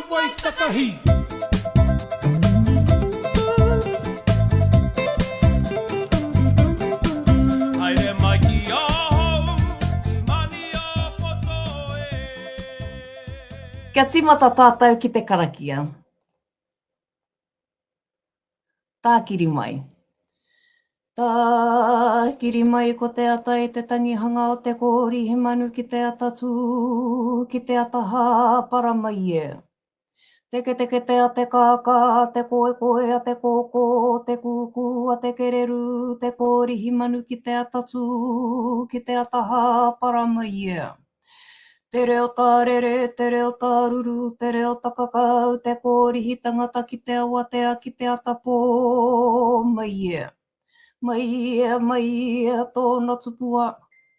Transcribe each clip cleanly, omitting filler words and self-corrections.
mai takahi. Haere mai ki ahau, ki mani a poto e. Kia tīmata tātou ki te karakia. Tākiri mai. Tākiri mai ko te ata e te tangihanga o te kōri he manu ki te ata tū, ki te ata hāpara mai e. Teke te a te kākā, te koe a te kōkō, te kūkū a te kereru, te kōri hi manu ki te ata tū, ki te ata hāpara mai e. Te reo tā rere, te reo tā ruru, te reo tā kakau, te kōrihi tangata ki te awatea, ki te ata pō mai e. Mai e, tōna tupua,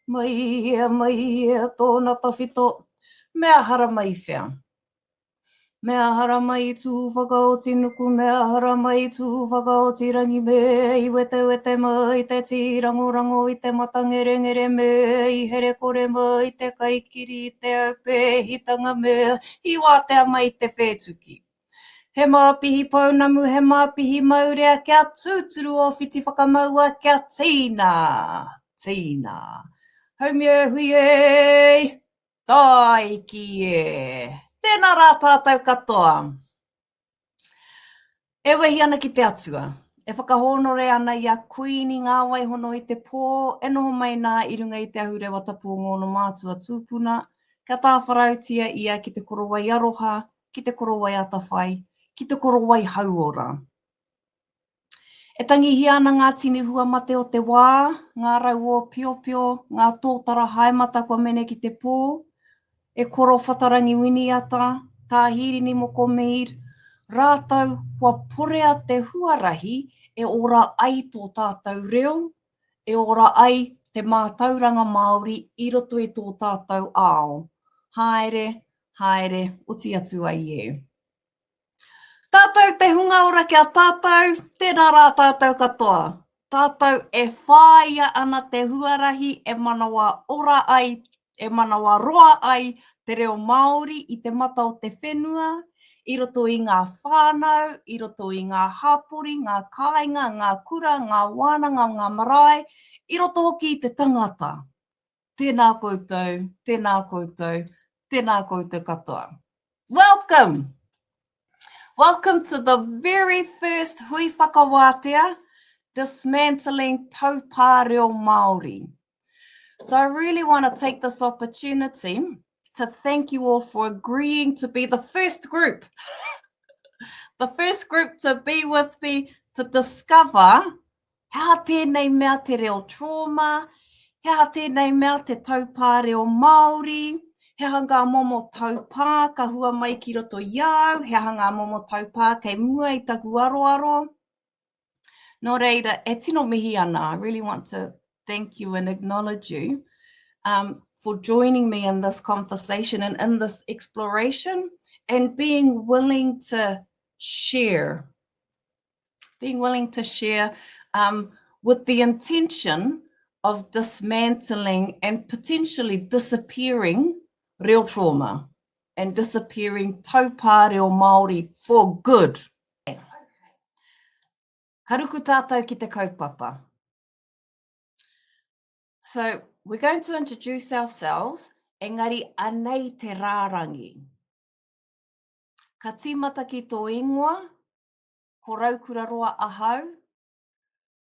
mai e, tōna tawhito, mea hara mai whea. Mea hara mai tū whakaoti nuku, mea hara mai tū whakaoti rangi me, i wete mai te tīrangorango, i te matangere me, i here kore mai, i te kaikiri, i te aupehitanga me, i wātea mai te whētuki. He māpihi paunamu, he māpihi maurea, kia tūturu o whiti whakamaua, kia tīna. Haumia hui e, taiki e. Tēnā rā tātou katoa. E wehi ana ki te atua. E whakahonore ana i a kuini ngā waihono i te pō, e noho mai nā i runga i te ahure watapō ngōno mātua tūpuna, ka tā wharautia ia ki te korowai aroha, ki te korowai atawhai, ki te korowai hauora. E tangihi ana ngā tini hua mate o te wā, ngā rau o piopio, ngā tōtara haimata kua mene ki te pō, e koro whatarangi winiata, tā hirini moko meir, rātau kua porea te huarahi e ora ai tō tātou reo, e ora ai te mātauranga Māori i roto i tō tātou ao. Haere, uti atu ai e. Tātou te hunga ora kia tātou, tēnā rā tātou katoa. Tātou e whāia ana te huarahi e manawa ora ai, e manawa roa ai te reo Māori i te mata o te whenua, i roto i ngā whānau, i roto i ngā hapori, ngā kāinga, ngā kura, ngā wānanga, ngā marae, i roto hoki i te tangata. Tēnā koutou, tēnā koutou, tēnā koutou katoa. Welcome! Welcome to the very first Hui Whakawātea, Dismantling Taupāreo Māori. So I really want to take this opportunity to thank you all for agreeing to be the first group to be with me to discover how tēnei mea te reo trauma, how tēnei mea te taupāreo Māori, he hanga momo taupā ka hua mai ki roto iau, he hanga momo taupā kei mua i taku aroaro. Nō reira, e tino mihi ana. I really want to thank you and acknowledge you for joining me in this conversation and in this exploration and being willing to share. With the intention of dismantling and potentially disappearing real trauma and disappearing taupāreo Māori for good. Karuku tātou ki te kaupapa. So, we're going to introduce ourselves, engari anei te rārangi. Ka tīmata ki tō ingoa, ko raukura roa ahau,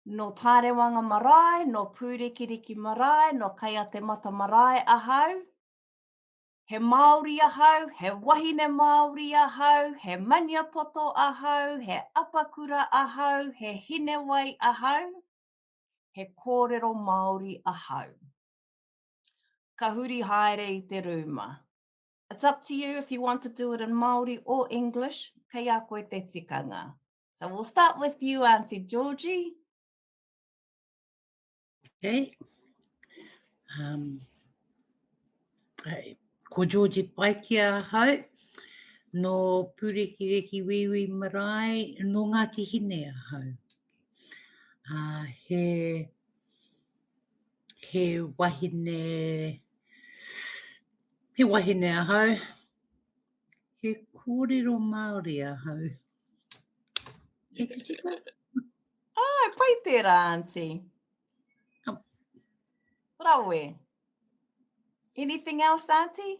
no Tārewanga marae, no Pūrekiriki marae, no Kaia te mata marae ahau, he Māori ahau, he wahine Māori ahau, he maniapoto ahau, he apakura ahau, he hinewai ahau, he kōrero Māori ahau. Ka huri haere i te rūma. It's up to you if you want to do it in Māori or English, kei a koe te tikanga. So we'll start with you, Auntie Georgie. Okay. Ko Georgie Paikia ahau, no Pūrekireki Wiwi marae, no Ngāti Hine ahau. He wahine ahau, He kōrero Māori ahau. E te tika? Ai, pai tērā, Auntie. Oh. Rawe. Anything else, Auntie?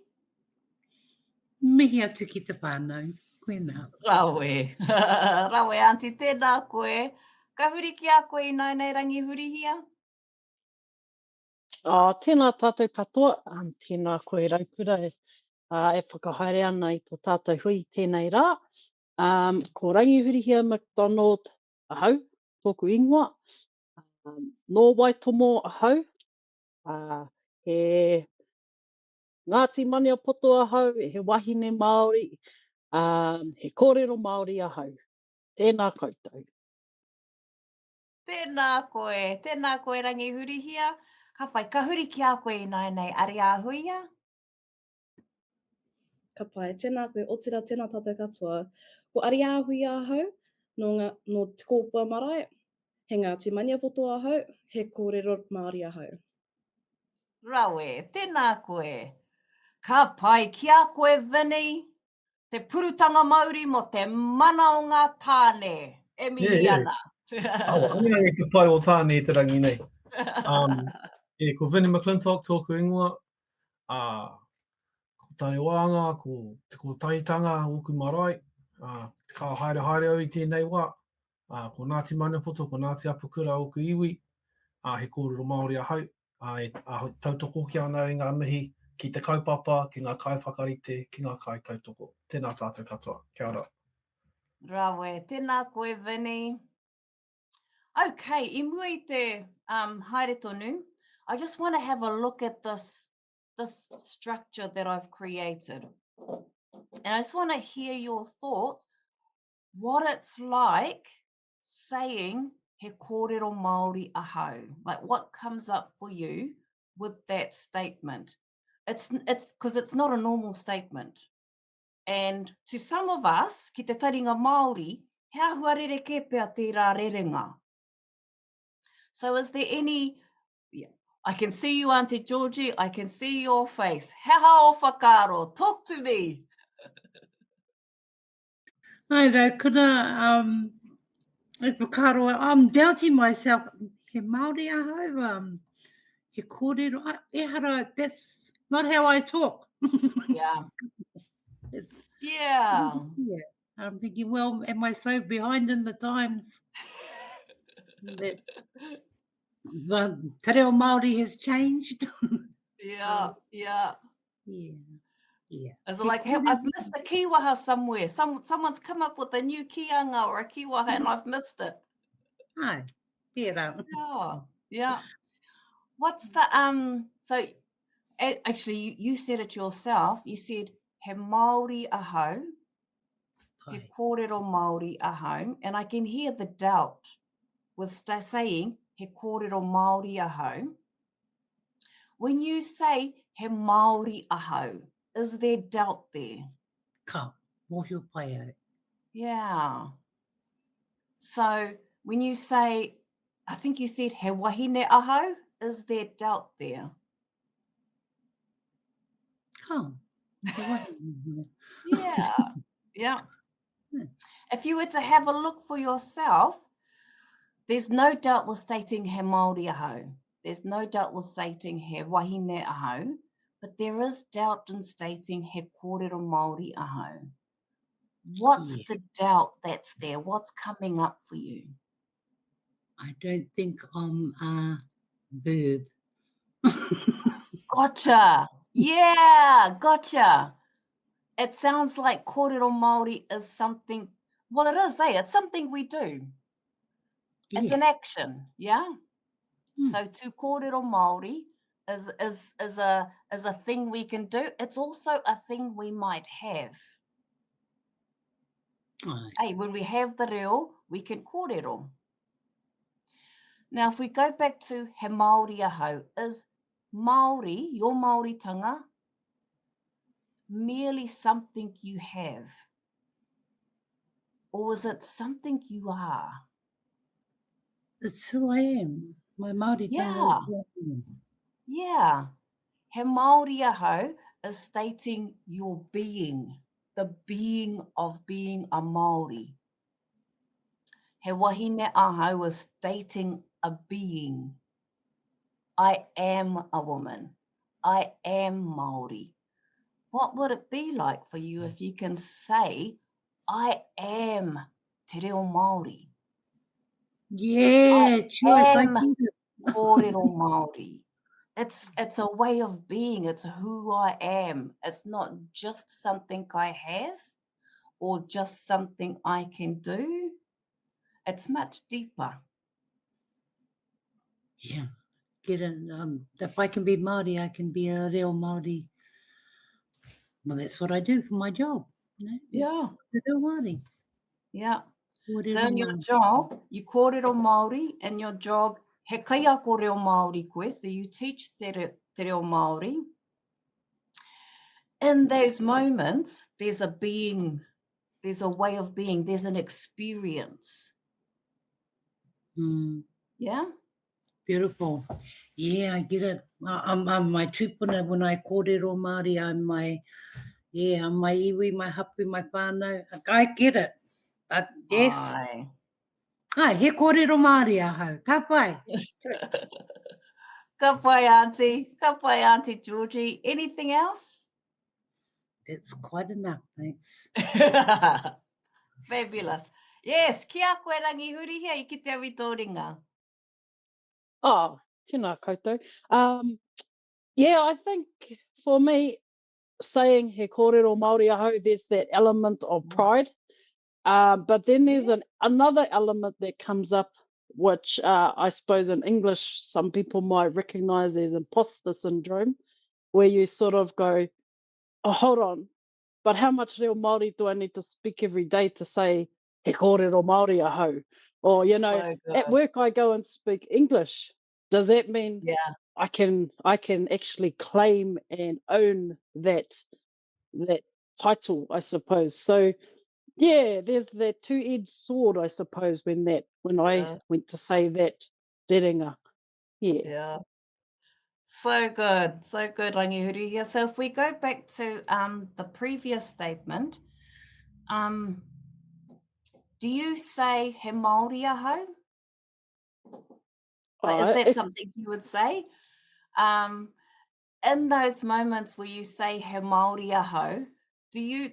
Mihi atu ki te whānau. Koe nā. Rawe. Rawe, Auntie, tēnā koe. Ka huri ki a koe I nei rangi hurihia? Tēnā tātou katoa, tēnā koe raupura e whakahaere ana I tō tātou hui tēnei rā. Ko rangihurihia McDonald ahau, tōku ingoa. Nō Waitomo ahau. He Ngāti Maniapoto ahau, he wahine Māori. He kōrero Māori ahau. Tēnā koutou. Tēnā koe rangi hurihia. Ka whai, ka huri ki a koe I nei ari a huia? Ka pai, tēnā koe otira tēnā tātou katoa. Ko ari āhui ahau, no te kōpua marae, he Ngāti Maniapoto ahau, he kōrero Māori ahau. Rawe, tēnā koe. Ka pai ki a koe Vinny, te purutanga Māori mo te mana o ngā tāne. E mihi ana. Angai e te pai o tāne te rangi nei. Ko Vinny McClintock, tōku ingoa. Ko tāne wāanga, ko tahitanga, oku marae. Te kā haere au I tēnei wā. Ko Ngāti Maniapoto, ko Ngāti Apukura, oku iwi. He kōrero Māori ahau. Tautoko ki ana I ngā mihi ki te kaupapa, ki ngā kai whakarite, ki ngā kai tautoko. Tēnā tātou katoa. Kia ora. Rawe, tēnā koe Vinny. Okay, I mua I te haere tonu, I just want to have a look at this structure that I've created. And I just want to hear your thoughts, what it's like saying he kōrero Māori ahau. Like what comes up for you with that statement. It's because it's not a normal statement. And to some of us, ki te taringa Māori, he ahua rereke pia tērā rerenga. So is there any... Yeah, I can see you, Auntie Georgie. I can see your face. He hao whakaro. Talk to me. Ai rau, kuna e whakaroa. I'm doubting myself. He Māori ahau, he kōrero. Ehara, that's not how I talk. Yeah. It's, Yeah. yeah. I'm thinking, well, am I so behind in the times that the te reo Māori has changed? Yeah. Yeah. Yeah. Yeah. It's like, I've missed a kiwaha somewhere. Someone's come up with a new kianga or a kiwaha and I've missed it. Ai, pērā. Yeah. Yeah. What's the, so actually you said it yourself. You said, he Māori ahau, he kōrero Māori ahau. And I can hear the doubt with saying, he kōrero Māori ahau. When you say, he Māori ahau, is there doubt there? Ka, mōhio pai au. Yeah. So when you say, I think you said, he wahine ahau, is there doubt there? Ka. Yeah. Yeah. If you were to have a look for yourself, there's no doubt with stating he Māori ahau. There's no doubt with stating he wahine ahau, but there is doubt in stating he kōrero Māori ahau. What's the doubt that's there? What's coming up for you? I don't think I'm a verb. Gotcha. Yeah, gotcha. It sounds like kōrero Māori is something, well, it is, it's something we do. It's an action, yeah? So to kōrero Māori is a thing we can do. It's also a thing we might have. Hey, when we have the reo, we can kōrero. Now, if we go back to he Māori ahau, is Māori, your Māoritanga, merely something you have? Or is it something you are? It's who I am. My Māori tanga is who I am. Yeah. He Māori ahau is stating your being, the being of being a Māori. He wahine ahau was stating a being. I am a woman. I am Māori. What would it be like for you if you can say, I am te reo Māori? Yeah, Joyce, I am get it. kōrero Māori. It's a way of being. It's who I am. It's not just something I have or just something I can do. It's much deeper. Yeah, get it. If I can be Māori, I can be a reo Māori. Well, that's what I do for my job. You know? Yeah, Te reo Māori. yeah. Kōrero So in your Māori. job, you kōrero Māori. In your job, he kaia ko reo Māori koe, so you teach te reo Māori. In those moments, there's a being, there's a way of being, there's an experience. Mm, Yeah? beautiful. Yeah, I get it. I'm my tupuna when I kōrero Māori. I'm my iwi, my hapu, my whānau. I get it. Yes. Ai. Ai, he kōrero Māori ahau. Ka pai. Ka pai, Auntie. Ka pai, Auntie Georgie. Anything else? That's quite enough, thanks. Fabulous. Yes, kia koe rangi huri hea I ki te awi tōringa. Oh, tēnā koutou. Yeah, I think for me, saying he kōrero Māori ahau, there's that element of pride. But then there's another element that comes up, which I suppose in English, some people might recognize as imposter syndrome, where you sort of go, oh, hold on, but how much reo Māori do I need to speak every day to say he kōrero Māori ahau? Or, you know, So at good. work I go and speak English. Does that mean Yeah. I can actually claim and own that title, I suppose? So yeah, there's that two-edged sword, I suppose, when I went to say that rerenga. Yeah. Yeah. So good, rangi huri hea. So if we go back to the previous statement, do you say he Māori ahau? Like, is that something you would say? In those moments where you say he Māori ahau,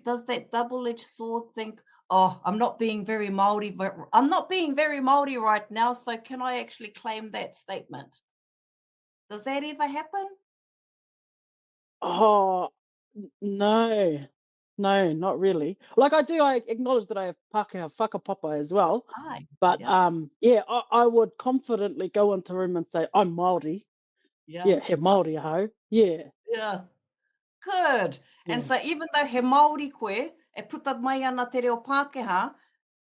does that double-edged sword think, oh, I'm not being very Māori right now, so can I actually claim that statement? Does that ever happen? Oh, no, not really. Like I acknowledge that I have Pākehā whakapapa as well. Aye. But I would confidently go into a room and say, I'm Māori. Yeah, he Māori ahau. Yeah. Yeah. Good. And Yeah. so even though he Māori koe, e puta mai ana te reo Pākehā,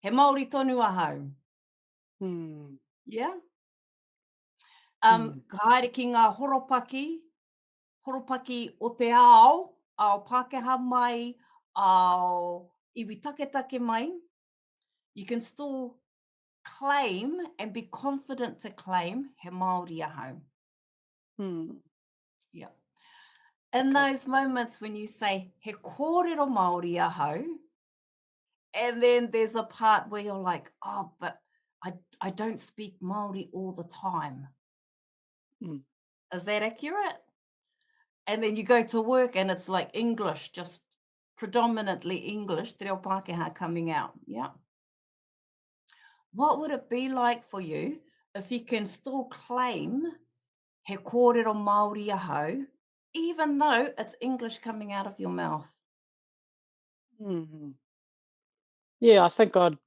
he Māori tonu ahau. Hmm. Yeah? Ka haere ki ngā horopaki o te ao Pākehā mai, ao iwi take mai, you can still claim and be confident to claim he Māori ahau. Yeah. In those moments when you say he kōrero Māori ahau, and then there's a part where you're like, oh, but I don't speak Māori all the time. Is that accurate? And then you go to work and it's like English, just predominantly English, te reo Pākehā coming out. Yeah. What would it be like for you if you can still claim he kōrero Māori ahau, even though it's English coming out of your mouth? Yeah, I think I'd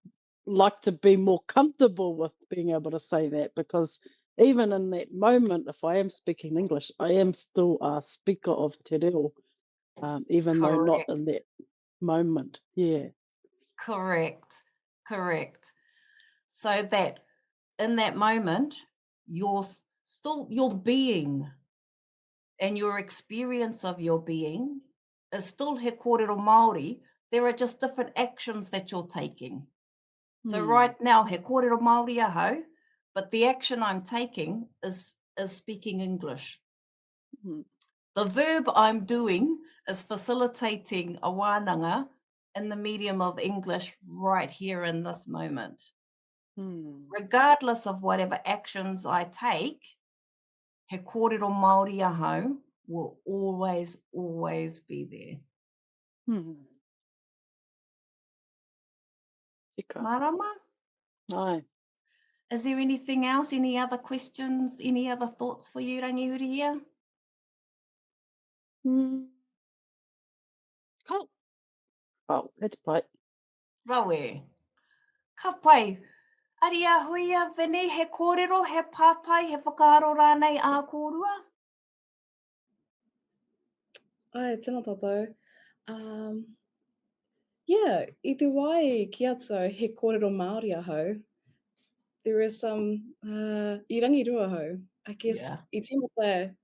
like to be more comfortable with being able to say that, because even in that moment, if I am speaking English, I am still a speaker of te reo, even though not in that moment. Yeah. Correct. So that in that moment, your being and your experience of your being is still he kōrero Māori. There are just different actions that you're taking. So right now, he kōrero Māori ahau, but the action I'm taking is speaking English. The verb I'm doing is facilitating a wānanga in the medium of English right here in this moment. Regardless Regardless of whatever actions I take, he kōrero Māori ahau will always, always be there. Tika. Marama? Ai. Is there anything else? Any other questions? Any other thoughts for you, Rangihurihia? Cool. Oh, it's bite. Rawe. Ka pai. Aria huia, Vene, he kōrero, he pātai, he whakaaro rānei a kōrua? Ai, tēnā tātou. Yeah, I te wai ki ato he kōrero Māori ahau, there is some, I rangirua hau. I guess, Yeah. I tīmata,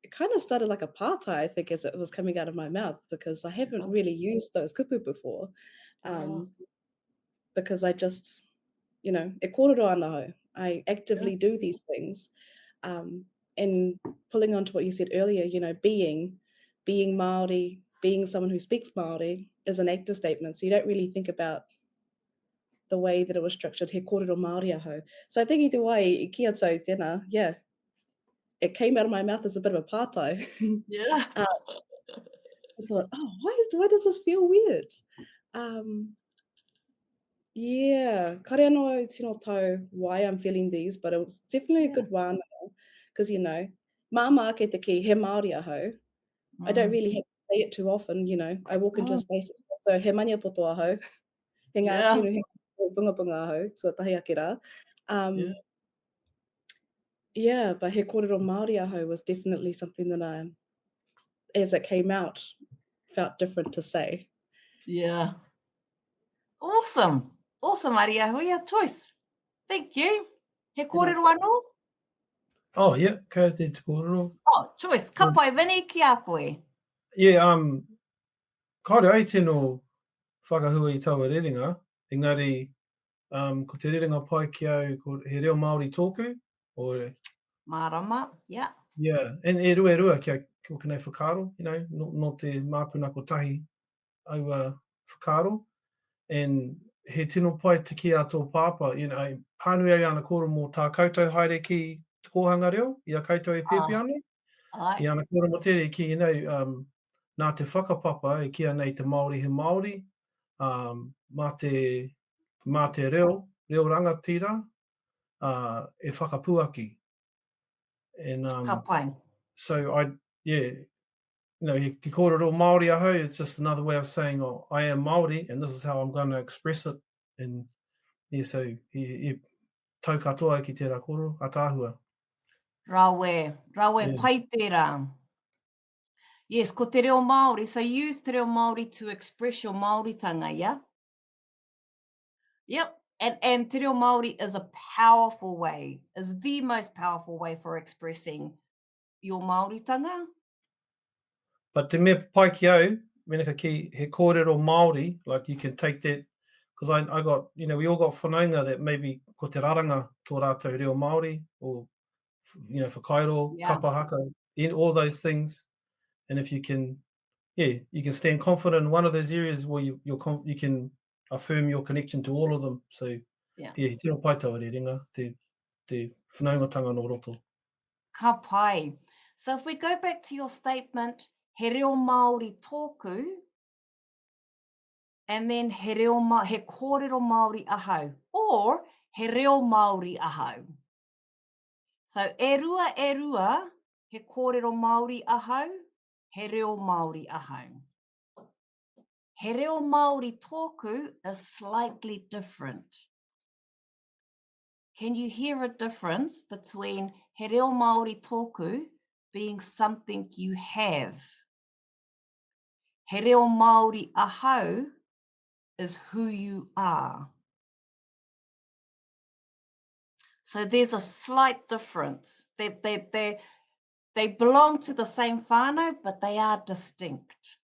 it kind of started like a pātai, I think, as it was coming out of my mouth, because I haven't really used those kupu before. Because I just, you know, e kōrero ana hau. I actively do these things. And pulling on to what you said earlier, you know, being Māori, being someone who speaks Māori is an active statement. So you don't really think about the way that it was structured, he kōrero Māori ahau. So I think I te wai, I kia tau tēnā, yeah, it came out of my mouth as a bit of a pātai. Yeah. I thought, oh, why does this feel weird? Yeah, kare anō i tino tau why I'm feeling these, but it was definitely a good one, because, you know, māma ke te ki, he Māori ahau. I don't really have to say it too often, you know. I walk into a space, so he mania poto ahau, he ngā tino he bunga ahau, tuatahi ake rā. Yeah, but he kōrero Māori ahau was definitely something that I, as it came out, felt different to say. Yeah. Awesome. Awesome, Aria Huia. Choice. Thank you. He kōrero anō? Oh, yeah, kaya te kōrero. Oh, choice. Ka pai, Vene, ki a koe. Yeah, kaore ai tēnō whakahua I taua rerenga. Engari, ko te rerenga pai ki au, ko he reo Māori tōku, or Marama, yeah. yeah, and e rua ki o kinei whakaaro, you know, no te māpuna ko tahi aua whakaaro. And he tino pai te ki a tō pāpā, you know, pānui ai ana kōrero mō tā koutou haere ki te kōhanga reo, I a koutou e pēpi ana. Ai. I ana kōrero mo tere ki, you know, nā te whakapapa e kia nei te Māori he Māori, mā te reo rangatira, e whakapuaki. And Ka pai. so you know, ki kōrero Māori ahau, it's just another way of saying, oh, I am Māori, and this is how I'm going to express it. And yeah, so he tau katoa ki tērā kōrero, a tāhua. Rawe Yeah. pai tērā. Yes, ko te reo Māori. So use te reo Māori to express your Māoritanga, yeah? Yep. And te reo Māori is a powerful way, is the most powerful way for expressing your Māoritanga. But te mea pai ki au, menaka ki he kōrero Māori, like you can take that, because I got, you know, we all got whanaunga that maybe ko te raranga tō rātou reo Māori, or, you know, whakairo, kapahaka, all those things. And if you can, you can stand confident in one of those areas where you can affirm your connection to all of them. So, he tino pai tau rerenga, te whanaungatanga no roto. Ka pai. So if we go back to your statement, he reo Māori tōku, and then he kōrero Māori ahau, or he reo Māori ahau. So e rua, he kōrero Māori ahau, he reo Māori ahau. He reo Māori tōku is slightly different. Can you hear a difference between he reo Māori tōku being something you have? He reo Māori ahau is who you are. So there's a slight difference. They belong to the same whānau, but they are distinct.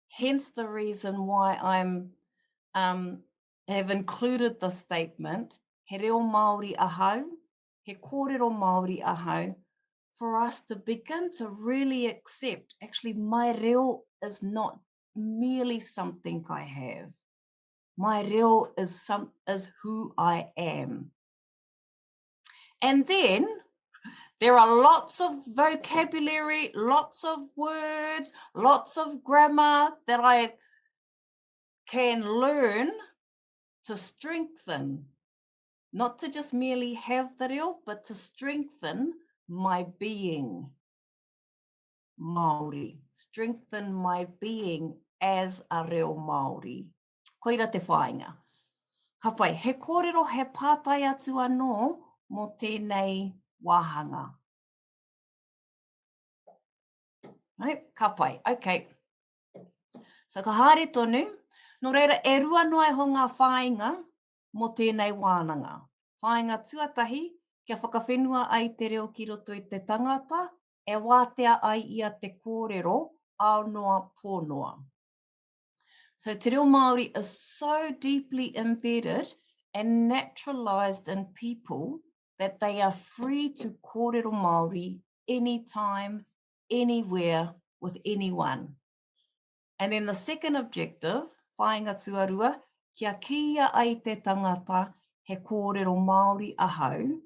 Hence the reason why I'm have included the statement, he reo Māori ahau, he kōrero Māori ahau, for us to begin to really accept, actually, my reo is not merely something I have. My reo is who I am. And then there are lots of vocabulary, lots of words, lots of grammar that I can learn to strengthen, not to just merely have the reo, but to strengthen my being Māori, strengthen my being as a reo Māori. Koira te whāinga. Ka pai, he kōrero he pātai atu anō mō tēnei wāhanga. No, ka pai, okay. So ka haere tonu, no reira e rua noa ho ngā whāinga mō tēnei wānanga. Whāinga tuatahi, kia whakawhenua ai te reo ki roto i te tangata, e wātea ai ia te kōrero aonoa pōnoa. So te reo Māori is so deeply embedded and naturalised in people that they are free to kōrero Māori anytime, anywhere, with anyone. And then the second objective, whāinga tuarua, kia kia ai te tangata he kōrero Māori ahau,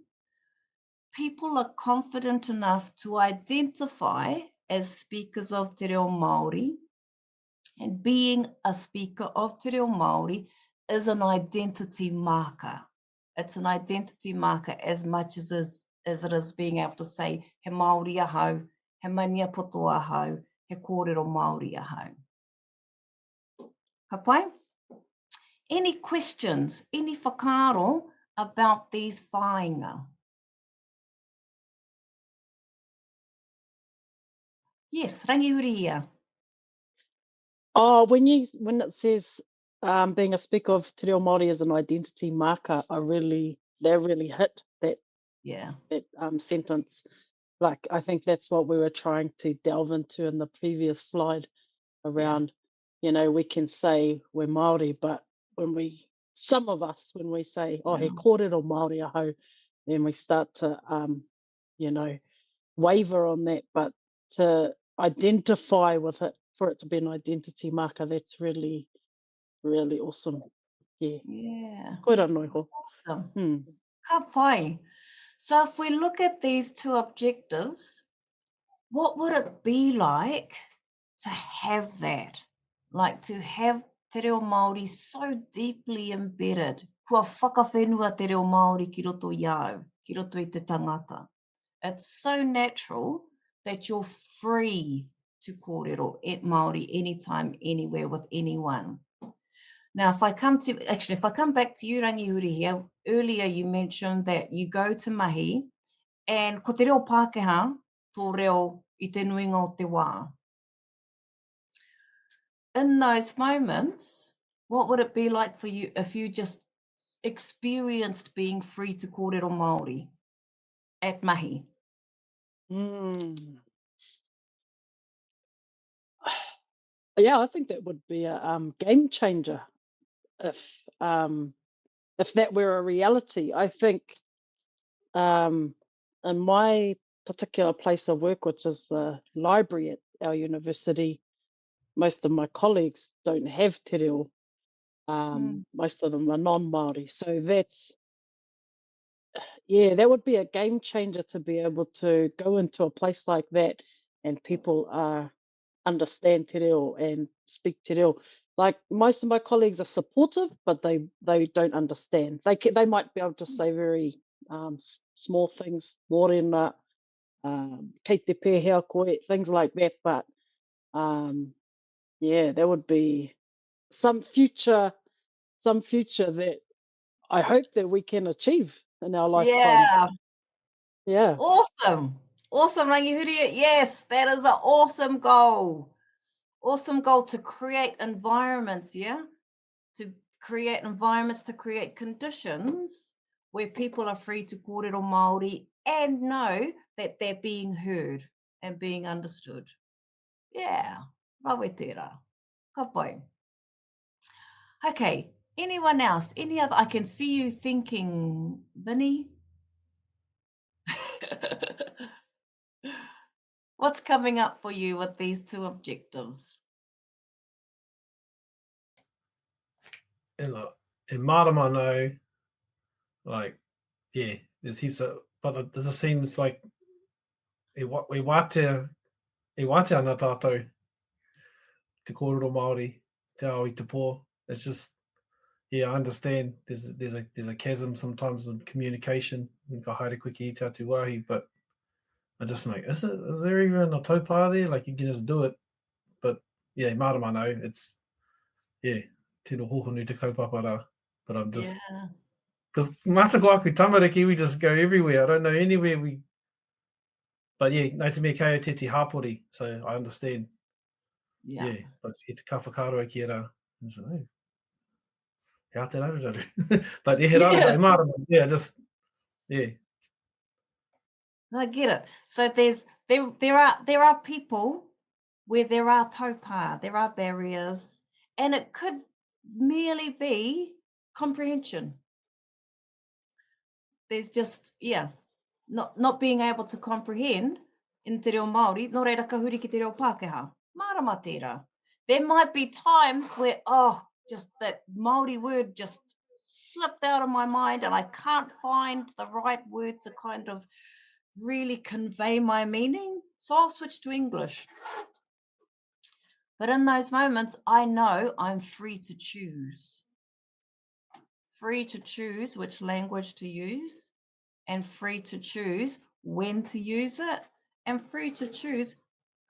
people are confident enough to identify as speakers of te reo Māori, and being a speaker of te reo Māori is an identity marker. It's an identity marker as much as it is being able to say he Māori ahau, he maniapoto ahau, he kōrero Māori ahau. Ka pai? Any questions, any whakaaro about these whāinga? Yes, rangiuri ia. Oh, when it says being a speaker of te reo Māori as an identity marker, that really hit that sentence. Like, I think that's what we were trying to delve into in the previous slide around, we can say we're Māori, but some of us, when we say, he kōrero Māori ahau, then we start to, waver on that, but to identify with it, for it to be an identity marker, that's really, really awesome. Yeah. Yeah. Koira noiho. Awesome. Ka pai. So if we look at these two objectives, what would it be like to have that? Like to have te reo Māori so deeply embedded. Kua whakawhenua te reo Māori ki roto i au, ki roto I te tangata. It's so natural that you're free to kōrero Māori anytime, anywhere, with anyone. Now, if I come back to you, Rangiuri, here, earlier you mentioned that you go to mahi and ko te reo Pākehā, tō reo I te nuinga o te wā. In those moments, what would it be like for you if you just experienced being free to kōrero Māori at mahi? Yeah, I think that would be a game changer if that were a reality. I think in my particular place of work, which is the library at our university, most of my colleagues don't have te reo. Most of them are non-Māori. So that would be a game changer to be able to go into a place like that and people understand te reo and speak te reo. Like, most of my colleagues are supportive, but they don't understand. They might be able to say very small things, mōrena, kei te pēhea koe, things like that. But there would be some future that I hope that we can achieve in our lifetimes. Yeah. Awesome, Rangihuria. Yes, that is an awesome goal. Awesome goal to create environments, to create conditions where people are free to kōrero Māori and know that they're being heard and being understood. Yeah, rawe tērā. Ka pai. Okay, anyone else? Any other? I can see you thinking, Vinny. What's coming up for you with these two objectives? And look, in marama no, like, yeah, there's heaps of, but it just seems like e wātea ana tātou te kōrero Māori, te ao i te pō. It's just, yeah, I understand there's a chasm sometimes in communication, ka haere koe ki I te atu wāhi, but I just think, is there even a taupā there? Like, you can just do it. But, yeah, marama no, it's, yeah, tēnā hohonu te kaupapa rā. But I'm just, Yeah. because mātako aku tamariki, we just go everywhere. I don't know anywhere we, but yeah, nai te mea kei o te hāpori, so I understand. Yeah, but he te kawhakārua ki rā. And so, hey, he te raru. But yeah, Yeah. marama, yeah, just, yeah. I get it. So there are people where there are taupā, there are barriers, and it could merely be comprehension. There's just, not being able to comprehend in te reo Māori, no reira ka huri ki te reo Pākehā. Marama tērā. There might be times where, just that Māori word just slipped out of my mind and I can't find the right word to kind of really convey my meaning. So I'll switch to English. But in those moments, I know I'm free to choose. Free to choose which language to use, and free to choose when to use it, and free to choose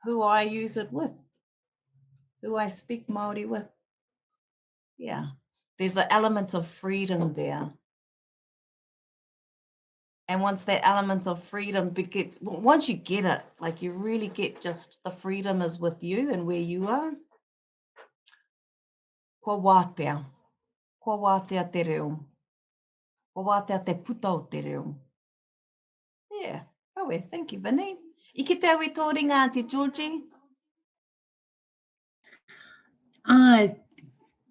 who I use it with, who I speak Māori with. Yeah, there's an element of freedom there. And once that element of freedom begins, once you get it, like you really get just the freedom is with you and where you are. Kua wātea. Kua wātea te reo. Kua wātea te puta o te reo. Yeah, thank you, Vinny. I ki te au I tō ringa, Auntie Georgie. Ai,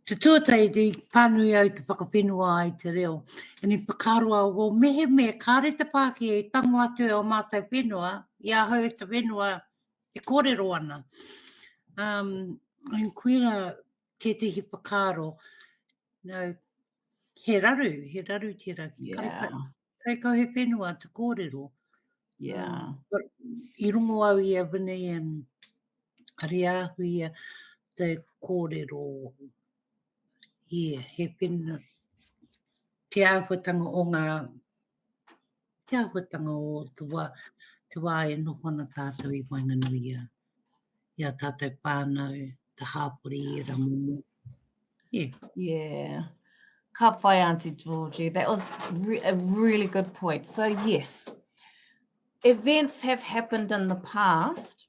te tuatai te pānui au te whakawhenua ai te reo. E ni whakaroa o mehe kāre te Pākehā I tango atu o mātou whenua, I ahau te whenua e kōrero ana. En kuira tētahi whakaro, he raru tērā ki kai kau he whenua te kōrero. Yeah. But I rongo au I a Vinny and ari ahu ia te kōrero. Yeah, he whenua. Te āhuatanga o ngā, te āhuatanga o te wā e nohona tātou I Wainganui ia tātou pānau, te hāpori I Ramomo. Yeah. Yeah. Ka pai, Auntie Georgie. That was a really good point. So yes, events have happened in the past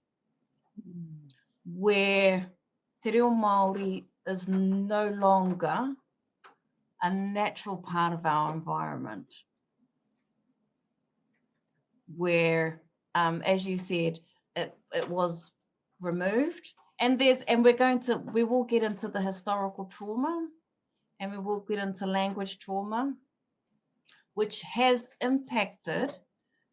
where te reo Māori is no longer a natural part of our environment. Where, as you said, it was removed. And we will get into the historical trauma, and we will get into language trauma, which has impacted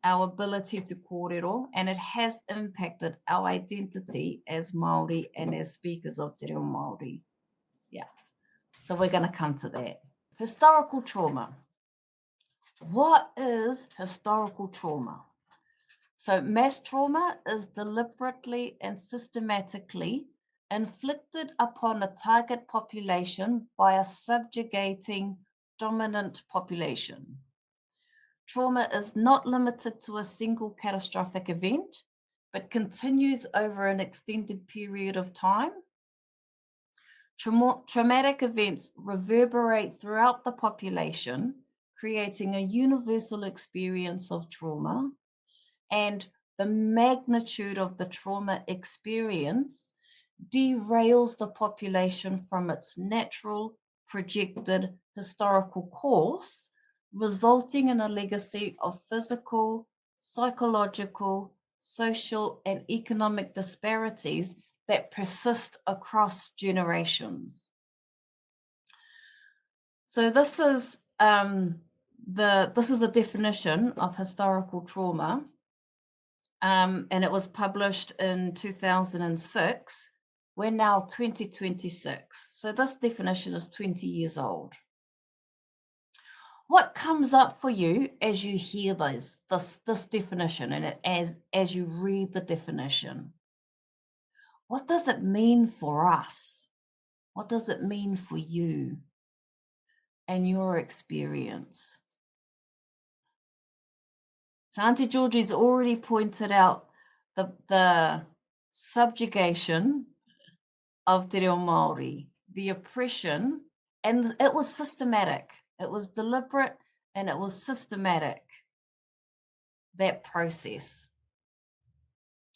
our ability to kōrero, and it has impacted our identity as Māori and as speakers of te reo Māori. Yeah, so we're going to come to that. Historical trauma. What is historical trauma? So mass trauma is deliberately and systematically inflicted upon a target population by a subjugating dominant population. Trauma is not limited to a single catastrophic event, but continues over an extended period of time. Traumatic events reverberate throughout the population, creating a universal experience of trauma, and the magnitude of the trauma experience derails the population from its natural projected historical course, resulting in a legacy of physical, psychological, social, and economic disparities that persist across generations. So this is a definition of historical trauma. and it was published in 2006. We're now 2026. So this definition is 20 years old. What comes up for you as you hear this definition and as you read the definition? What does it mean for us? What does it mean for you and your experience? So Auntie Georgie's already pointed out the subjugation of te reo Māori, the oppression, and it was systematic. It was deliberate and it was systematic, that process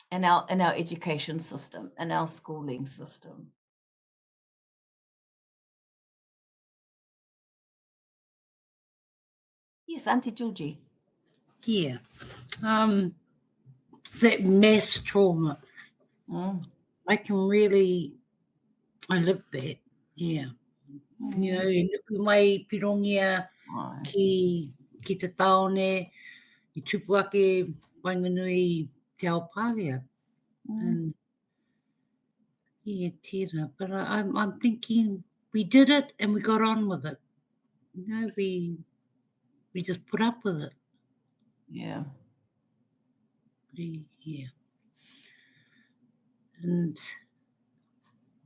in our education system, in our schooling system. Yes, Auntie Georgie. Yeah. That mass trauma. I lived that. Yeah. You know, nuku mai pirongia ki te taone, I tupu ake wainganui te ao pārea. And yeah, tira. But I'm thinking we did it and we got on with it. You know, we just put up with it. Yeah. Yeah. And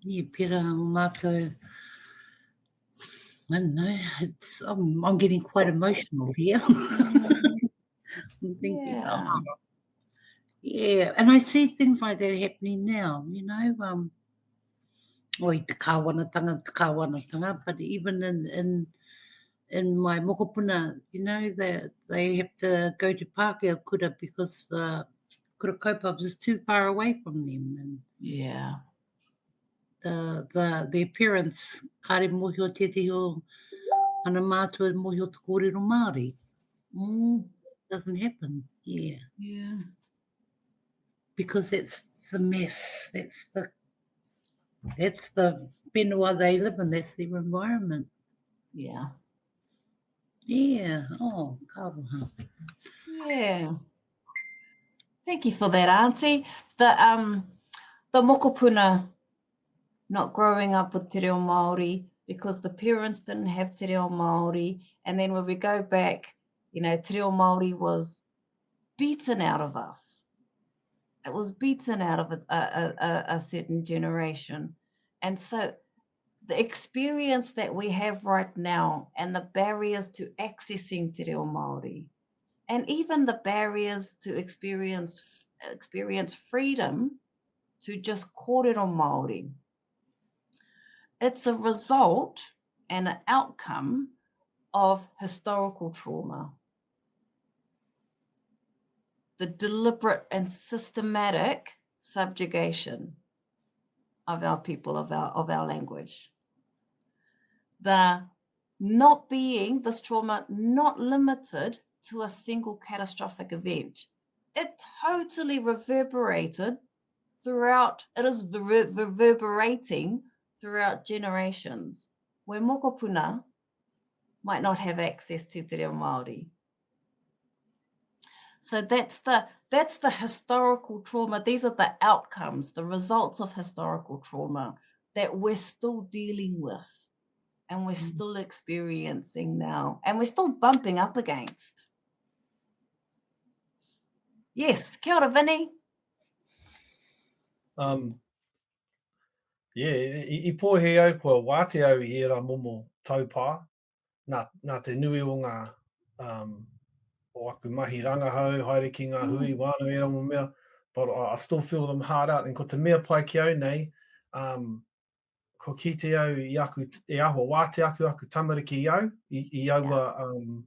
yeah, pera mātou. I don't know. I'm getting quite emotional here. I'm thinking, yeah. And I see things like that happening now. You know, oi te kāwanatanga, but even in my mokopuna, you know, they have to go to Pākehā kura because the kura kaupapa is too far away from them. And yeah. The appearance, kāre mohio teteo, ana mātua mohio te kōrero Māori. Doesn't happen. Yeah. Yeah. Because that's the mess. That's the whenua they live in. That's their environment. Yeah. Yeah. Oh, kawaha. Yeah. Thank you for that, Auntie. The mokopuna not growing up with te reo Māori because the parents didn't have te reo Māori, and then when we go back, you know, te reo Māori was beaten out of us. It was beaten out of a certain generation. And so the experience that we have right now and the barriers to accessing te reo Māori, and even the barriers to experience freedom to just kōrero Māori, it's a result and an outcome of historical trauma. The deliberate and systematic subjugation of our people, of our language. The not being, this trauma, not limited to a single catastrophic event. It totally reverberated throughout, it is reverberating throughout generations, where mokopuna might not have access to te reo Māori. So that's the historical trauma. These are the outcomes, the results of historical trauma that we're still dealing with and we're still experiencing now and we're still bumping up against. Yes, kia ora, Vinny. Yeah, I pōhe au kua wāte au I era momo taupā, nā te nui o ngā o aku mahi rangahau, haere ki ngā hui, whānau era mo mea, but I still feel them hard out. And ko te mea pai ki au nei, ko ki te au I aku, e aho wāte aku tamariki I au, I aua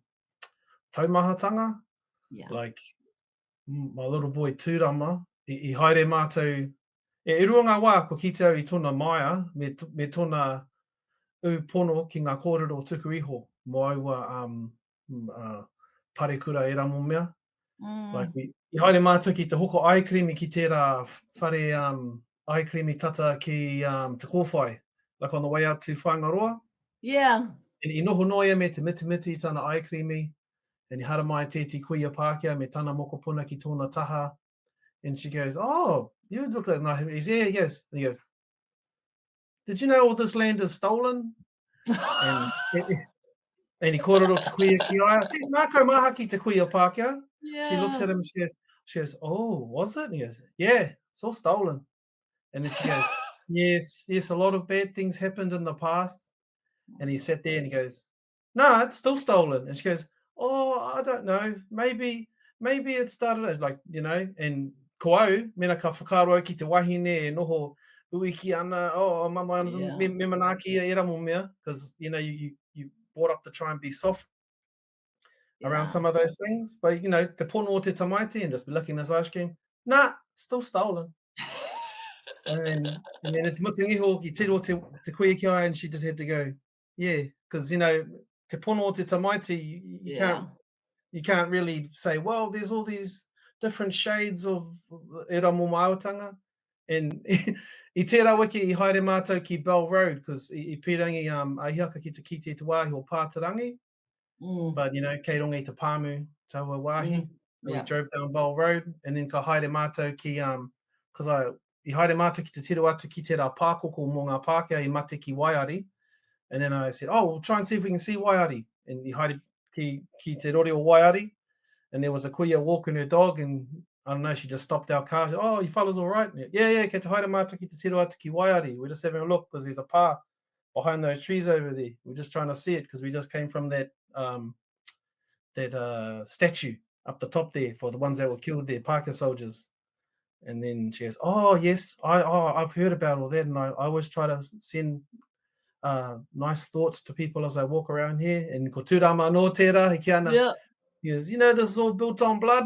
taumahatanga. Yeah. Like, my little boy tūrama, I haere mātou, e rua ngā wā, ko ki te au I tōna maia, me tōna upono ki ngā kōrero tuku iho, mo aua parekura era mo mea. Like, I haere mātou ki te hoko eye cream ki tērā whare eye cream tata ki te kōwhai, like on the way out to Whangaroa. Yeah. And I noho noia me te mitimiti tana eye creamy, and I hara mai tēti kuia Pākehā me tana mokopuna ki tōna taha. And she goes, oh, you look like nice. He's, yeah, and he goes, did you know all this land is stolen? And he kōrero te kuia ki aia. Nā kaumahaki te kuia Pākehā. She looks at him and she goes, oh, was it? And he goes, yeah, it's all stolen. And then she goes, yes, a lot of bad things happened in the past. And he sat there and he goes, no, it's still stolen. And she goes, oh, I don't know. Maybe it started as like, you know, and ko au, mena ka whakaro ki te wahine e noho uiki ana, oh, mama, me manaki e ra mo mea, because, you know, you brought up to try and be soft around some of those things. But, you know, te pono o te tamaiti and just be licking his ice cream. Nah, still stolen. and then te mutingi hoki, te ro te kuia ki ai, and she just had to go, yeah, because, you know, te pono o te tamaiti, you can't really say, well, there's all these different shades of e ra mo maotanga. And I tērā wiki I haere mātou ki Bell Road, because I pirangi ahiaka ki te wāhi o Pātarangi. But, you know, kei rongi te pāmu taua wāhi. We drove down Bell Road, and then ka haere mātou ki, because I haere mātou ki te tiro atu ki tērā pākoko mō ngā Pākehā I mate ki Waiari. And then I said, oh, we'll try and see if we can see Waiari. And I haere ki te rori o Waiari. And there was a kuia walking her dog, and I don't know, she just stopped our car. She said, oh, you fellas all right? Yeah, kei te haere mātou ki te tiro atu ki Waiari. We're just having a look because there's a pā behind those trees over there. We're just trying to see it because we just came from that statue up the top there for the ones that were killed there, Pākehā soldiers. And then she goes, oh, yes, I've heard about all that, and I always try to send nice thoughts to people as I walk around here. And ko tūrama anō tērā, he ki ana. He goes, you know, this is all built on blood.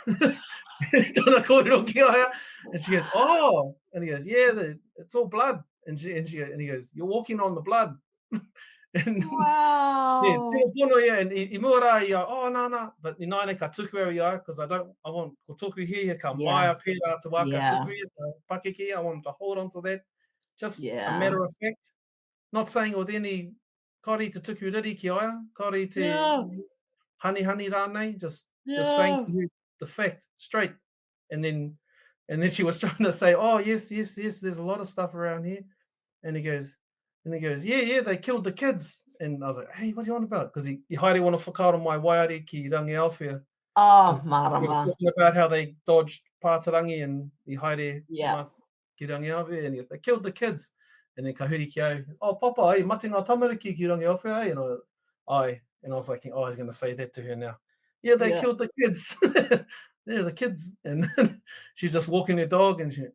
Tōna kōrero ki aia. And she goes, oh. And he goes, yeah, it's all blood. And he goes, you're walking on the blood. And Wow. And I mua rā I, oh, no. But I nāne ka tuku au I, because I want ko toku here, ka mai a pērā te wā ka tuku te pakeke. I want to hold on to that. Just a matter of fact. Not saying with any kari te tuku riri ki aia, kari te honey rānei, just saying to you the fact straight. And then she was trying to say, oh, yes, there's a lot of stuff around here. And he goes, yeah, they killed the kids. And I was like, hey, what do you want about? Because he haere wana whakaaro mai waiari ki rangi Alwhia. Oh, marama. Talking about how they dodged Pātarangi and I haere ki rangi Alwhia. And he goes, they killed the kids. And then ka huri ki au, oh, papa, ai, mate ngā tamariki ki rangi Alwhia, ai. And I was like, oh, I was going to say that to her now. Yeah, they killed the kids. Yeah, the kids. And she's just walking her dog, and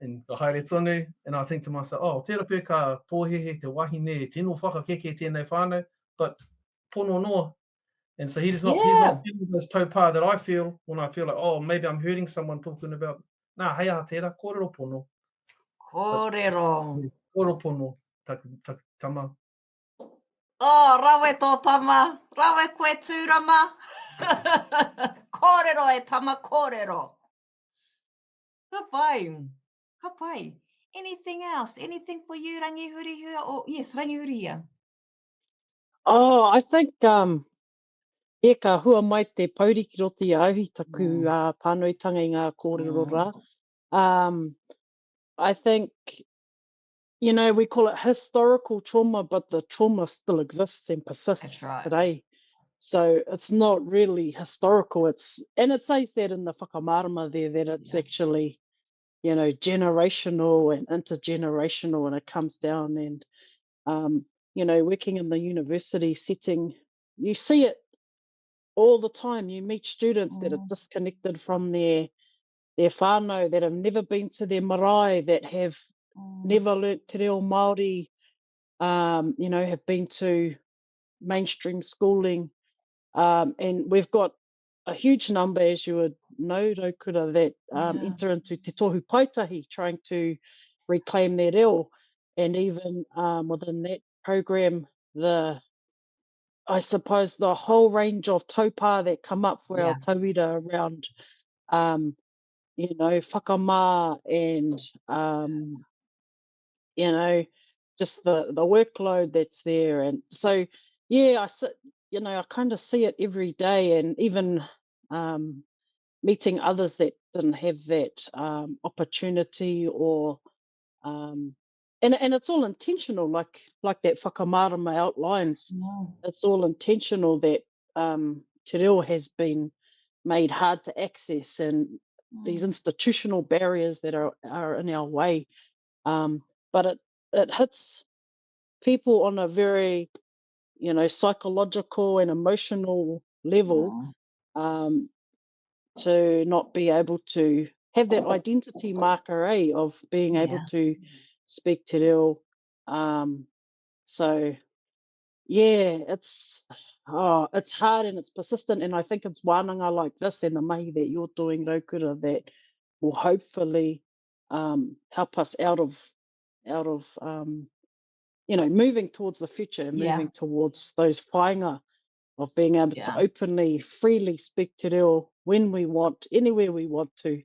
and ka haere tonu, and I think to myself, oh, tērā pē ka pōhehe te wahine, tino whakakeke tēnei whānau, but pono noa. And so he's not feeling those taupā that I feel when I feel like, oh, maybe I'm hurting someone talking about, nā, hei aha tērā, kōrero pono. Kōrero. Kōrero pono, tama. Oh, rawe tō tama. Rawe koe tūrama. Kōrero e tama kōrero. Ka pai. Anything else? Anything for you, Rangihuri here? Oh, yes, Rangihuri here. Oh, I think e ka hua mai te pauriki roti auhi taku pānuitanga I ngā kōrero rā. I think, you know, we call it historical trauma, but the trauma still exists and persists today. So it's not really historical. And it says that in the whakamārama there, that it's actually, you know, generational and intergenerational, and it comes down. And, you know, working in the university setting, you see it all the time. You meet students that are disconnected from their whānau, that have never been to their marae, that have never learnt te reo Māori, you know, have been to mainstream schooling. And we've got a huge number, as you would know, Raukura, that enter into te tohu paitahi, trying to reclaim their reo. And even within that program, I suppose the whole range of taupā that come up for our tauira around, you know, whakamā and, you know, just the workload that's there. And so, I kind of see it every day. And even meeting others that didn't have that opportunity, or and it's all intentional, like that whakamārama outlines. No. It's all intentional that te reo has been made hard to access, and these institutional barriers that are in our way. But it hits people on a very, psychological and emotional level, to not be able to have that identity marker, of being able to speak te reo. So yeah, it's hard and it's persistent, and I think it's wānanga like this and the mahi that you're doing, Raukura, that will hopefully help us out of moving towards the future, and moving towards those whāinga of being able to openly, freely speak te reo when we want, anywhere we want to,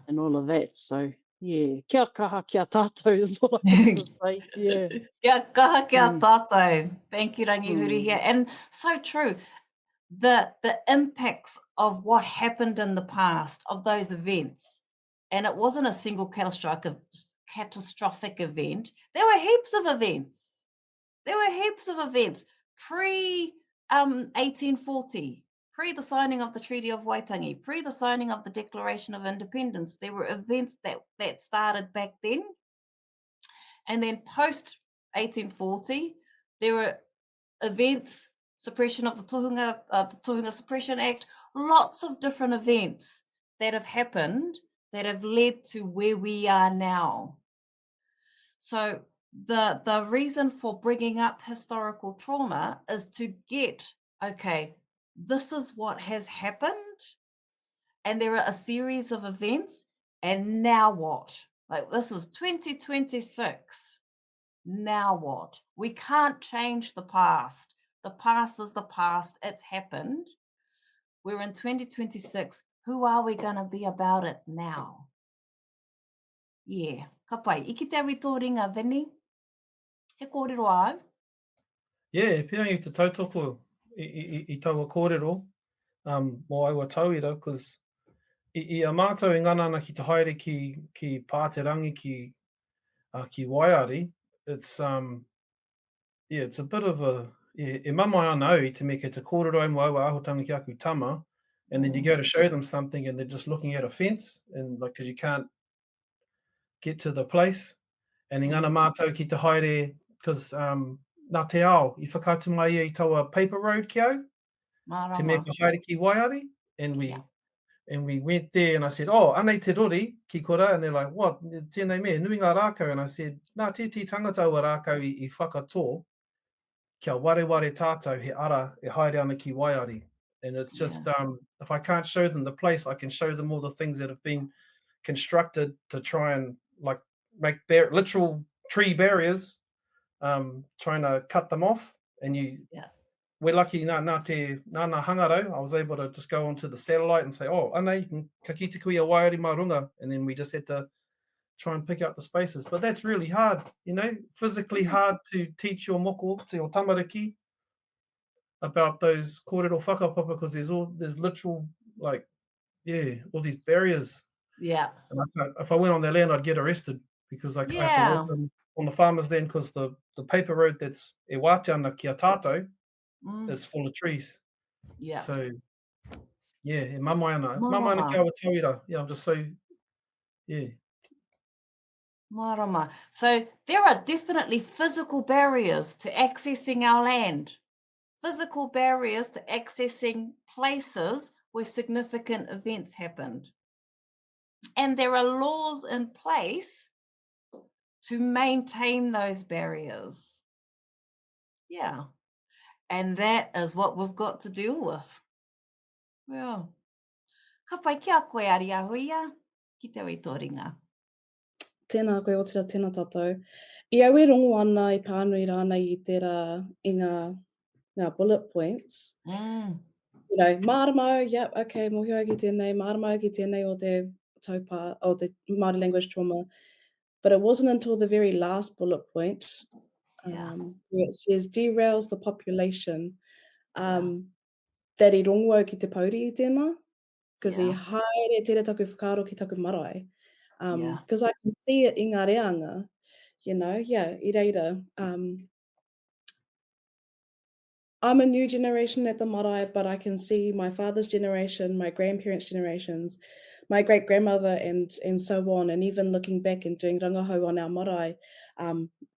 and all of that. So yeah, kia kaha kia tātou is all I have to say. Yeah. Kia kaha kia tātou. Thank you, Rangihuri here. And so true. The impacts of what happened in the past, of those events, and it wasn't a single catastrophic event. There were heaps of events. Pre 1840, pre the signing of the Treaty of Waitangi, pre the signing of the Declaration of Independence. There were events that started back then. And then post 1840, there were events, suppression of the Tohunga Suppression Act, lots of different events that have happened that have led to where we are now. So the reason for bringing up historical trauma is to get, okay, this is what has happened, and there are a series of events, and now what? Like, this is 2026. Now what? We can't change the past. The past is the past. It's happened. We're in 2026. Who are we going to be about it now? Yeah. Ka pai. Iki te awi tō ringa, Vinny? He kōrero au? Yeah, pia i te tautoko i taua kōrero, mō aua tauira, because i a mātou i ngana ana ki te haere ki Pāterangi, ki Waiari, it's it's a bit of a, e mamai ana au I te me ke te kōrero ai mo aua ahotanga ki aku tama, and then you go to show them something and they're just looking at a fence, and like, because you can't get to the place, and i ngana mātou ki te haere, because nā te ao, I whakatu mai ia I taua paper road ki au, te me ka haere ki Waiari, and we went there, and I said, oh, anei te rori ki kora, and they're like, what, tēnei mea, nui ngā rākau, and I said, nā tēti tangata ua rākau I whakatō, kia wareware tātou he ara e haere ana ki Waiari. And it's just, if I can't show them the place, I can show them all the things that have been constructed to try and like make literal tree barriers, trying to cut them off. And we're lucky, nā hangarau, I was able to just go onto the satellite and say, oh, anei, you can ka kite kui a Waiari marunga, and then we just had to try and pick up the spaces. But that's really hard, physically hard to teach your moko, te o tamariki, about those kōrero whakapapa, because there's literal, like, all these barriers. Yeah. And if I went on their land, I'd get arrested, because I have to walk on the farmers then, because the paper road that's e wāteana ki a tātou is full of trees. Yeah. So, e mamai ana ki awa tauira. Yeah, I'm just so, Marama. So there are definitely physical barriers to accessing our land. Physical barriers to accessing places where significant events happened. And there are laws in place to maintain those barriers. Yeah. And that is what we've got to deal with. Well, ka pai kia koe ari ahuia, ki te wei tō ringa. Tēnā koe o tira, tēnā tātou. I au e rongo ana I pānui rānei I tērā I ngā bullet points. Māramau, yep, okay, mōhio ki tēnei, māramau ki tēnei o te taupā, o te Māori language trauma. But it wasn't until the very last bullet point, where it says derails the population, that I rongo au ki te pauri I tēnā. Because Yeah. I haere tere taku whakaaro ki taku marae. Yeah. Because I can see it in ngā reanga, I reira. I'm a new generation at the marae, but I can see my father's generation, my grandparents' generations, my great-grandmother and so on, and even looking back and doing rangahau on our marae,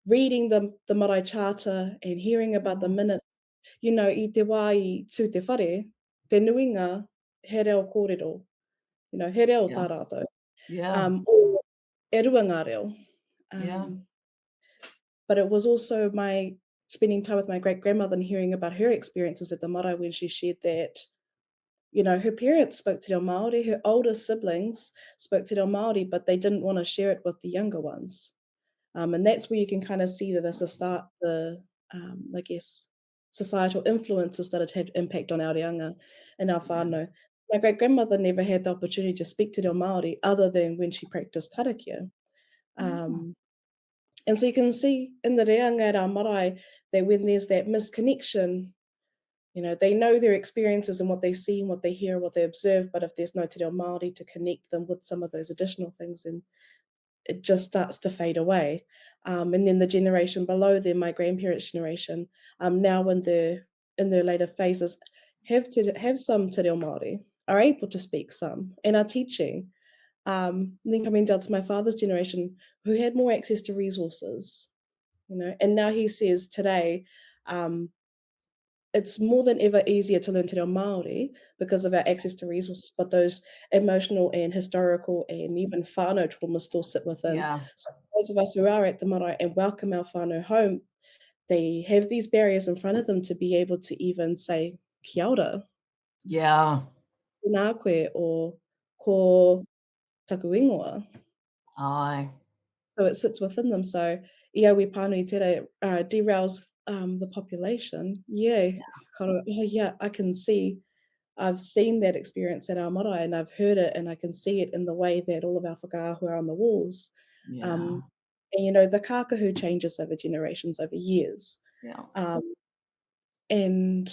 reading the marae charter and hearing about the minutes, i te wā i tū te whare, te nuinga, he reo kōrero, he reo Yeah. tā rātou, Yeah. or e rua ngā reo. Yeah. But it was also my spending time with my great-grandmother and hearing about her experiences at the marae when she shared that, her parents spoke te reo Māori, her older siblings spoke te reo Māori, but they didn't want to share it with the younger ones. And that's where you can kind of see that as I guess, societal influences that had impact on our reanga and our whānau. My great-grandmother never had the opportunity to speak te reo Māori other than when she practiced karakia. And so you can see in the reanga at our marae that when there's that misconnection, they know their experiences and what they see and what they hear, what they observe, but if there's no te reo Māori to connect them with some of those additional things, then it just starts to fade away. And then the generation below them, my grandparents' generation, now in their later phases, have some te reo Māori, are able to speak some, and are teaching. And then coming down to my father's generation, who had more access to resources, and now he says today, it's more than ever easier to learn te reo Māori because of our access to resources, but those emotional and historical and even whānau traumas still sit within. Yeah. So those of us who are at the marae and welcome our whānau home, they have these barriers in front of them to be able to even say kia ora, Yeah. nā koe, or ko taku ingoa. Aye. So it sits within them. So iau pānui tere derails the population. Yeah. Oh yeah, I can see. I've seen that experience at our marae, and I've heard it, and I can see it in the way that all of our whakaahu are on the walls. Yeah. And the kākahu changes over generations, over years. Yeah. And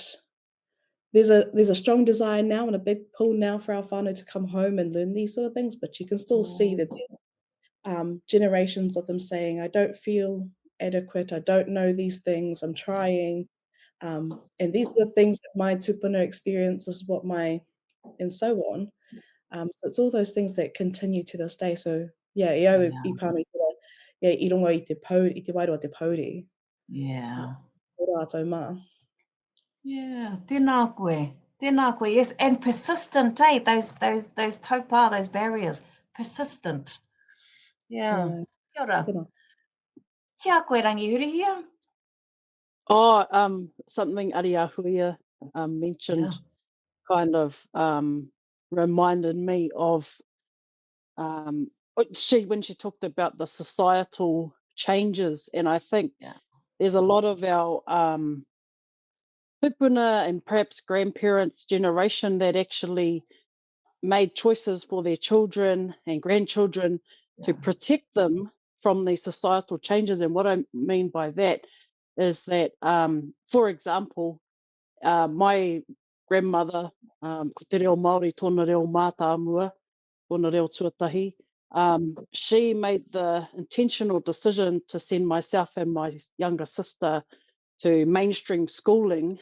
there's a strong desire now and a big pull now for our whānau to come home and learn these sort of things, but you can still see that there's generations of them saying, I don't feel adequate, I don't know these things, I'm trying. And these are the things that my tupuna experiences, and so on. So it's all those things that continue to this day. So yeah, iau I pānui tere, I rongo i te wairoa te pauri. Yeah. O rātou mā. Yeah. Tēnā koe. Tēnā koe. Yes, and persistent, eh? Those taupā, those barriers. Persistent. Yeah. Yeah. Kia ora. Tēnā. Kia koe rangihuri here. Something Ariahuia mentioned kind of reminded me of when she talked about the societal changes, and I think there's a lot of our tupuna and perhaps grandparents' generation that actually made choices for their children and grandchildren to protect them from these societal changes. And what I mean by that is that, for example, my grandmother, ko te reo Māori, tōna reo mātāmua, tōna reo tuatahi, she made the intentional decision to send myself and my younger sister to mainstream schooling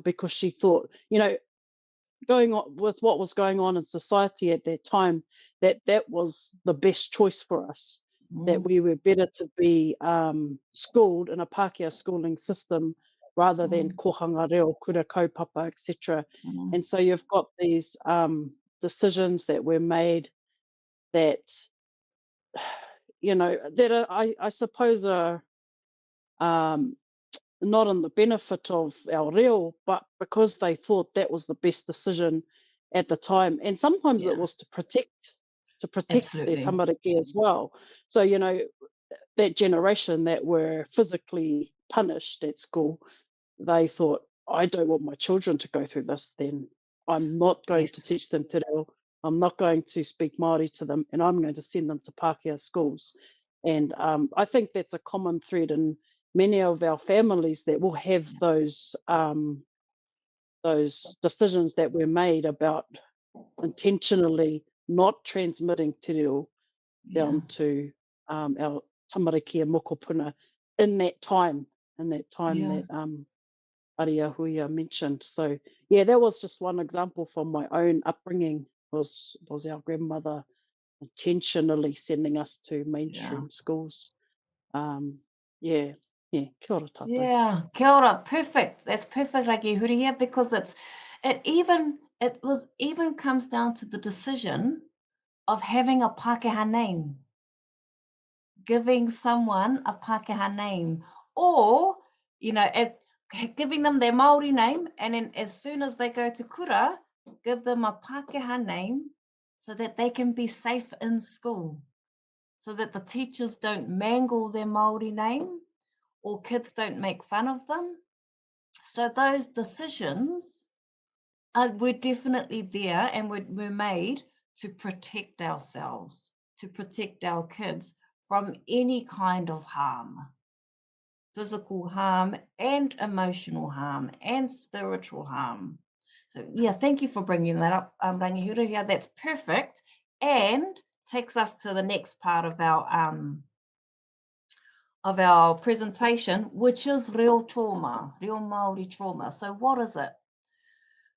because she thought, going on with what was going on in society at that time, that was the best choice for us, that we were better to be schooled in a Pākehā schooling system rather than kohanga reo, kura kaupapa, etc. And so you've got these decisions that were made that, that are, I suppose are not in the benefit of our reo, but because they thought that was the best decision at the time. And sometimes it was to protect their tamariki as well. So, that generation that were physically punished at school, they thought, I don't want my children to go through this, then I'm not going to teach them te reo, I'm not going to speak Māori to them, and I'm going to send them to Pākehā schools. And I think that's a common thread in many of our families, that will have those decisions that were made about intentionally not transmitting te reo Yeah. down to our tamariki and mokopuna in that time, Yeah. that Aria Hui mentioned. So yeah, that was just one example from my own upbringing. Was our grandmother intentionally sending us to mainstream schools? Yeah, kia ora tātou. Yeah, kia ora, perfect. That's perfect, Raki Hurihia, because it even comes down to the decision of having a Pākehā name, giving someone a Pākehā name, or giving them their Māori name, and then as soon as they go to kura, give them a Pākehā name so that they can be safe in school, so that the teachers don't mangle their Māori name or kids don't make fun of them. So those decisions were definitely there and were made to protect ourselves, to protect our kids from any kind of harm, physical harm and emotional harm and spiritual harm. So yeah, thank you for bringing that up, Rangihura. Yeah, that's perfect, and takes us to the next part of our presentation, which is real trauma, real Māori trauma. So what is it?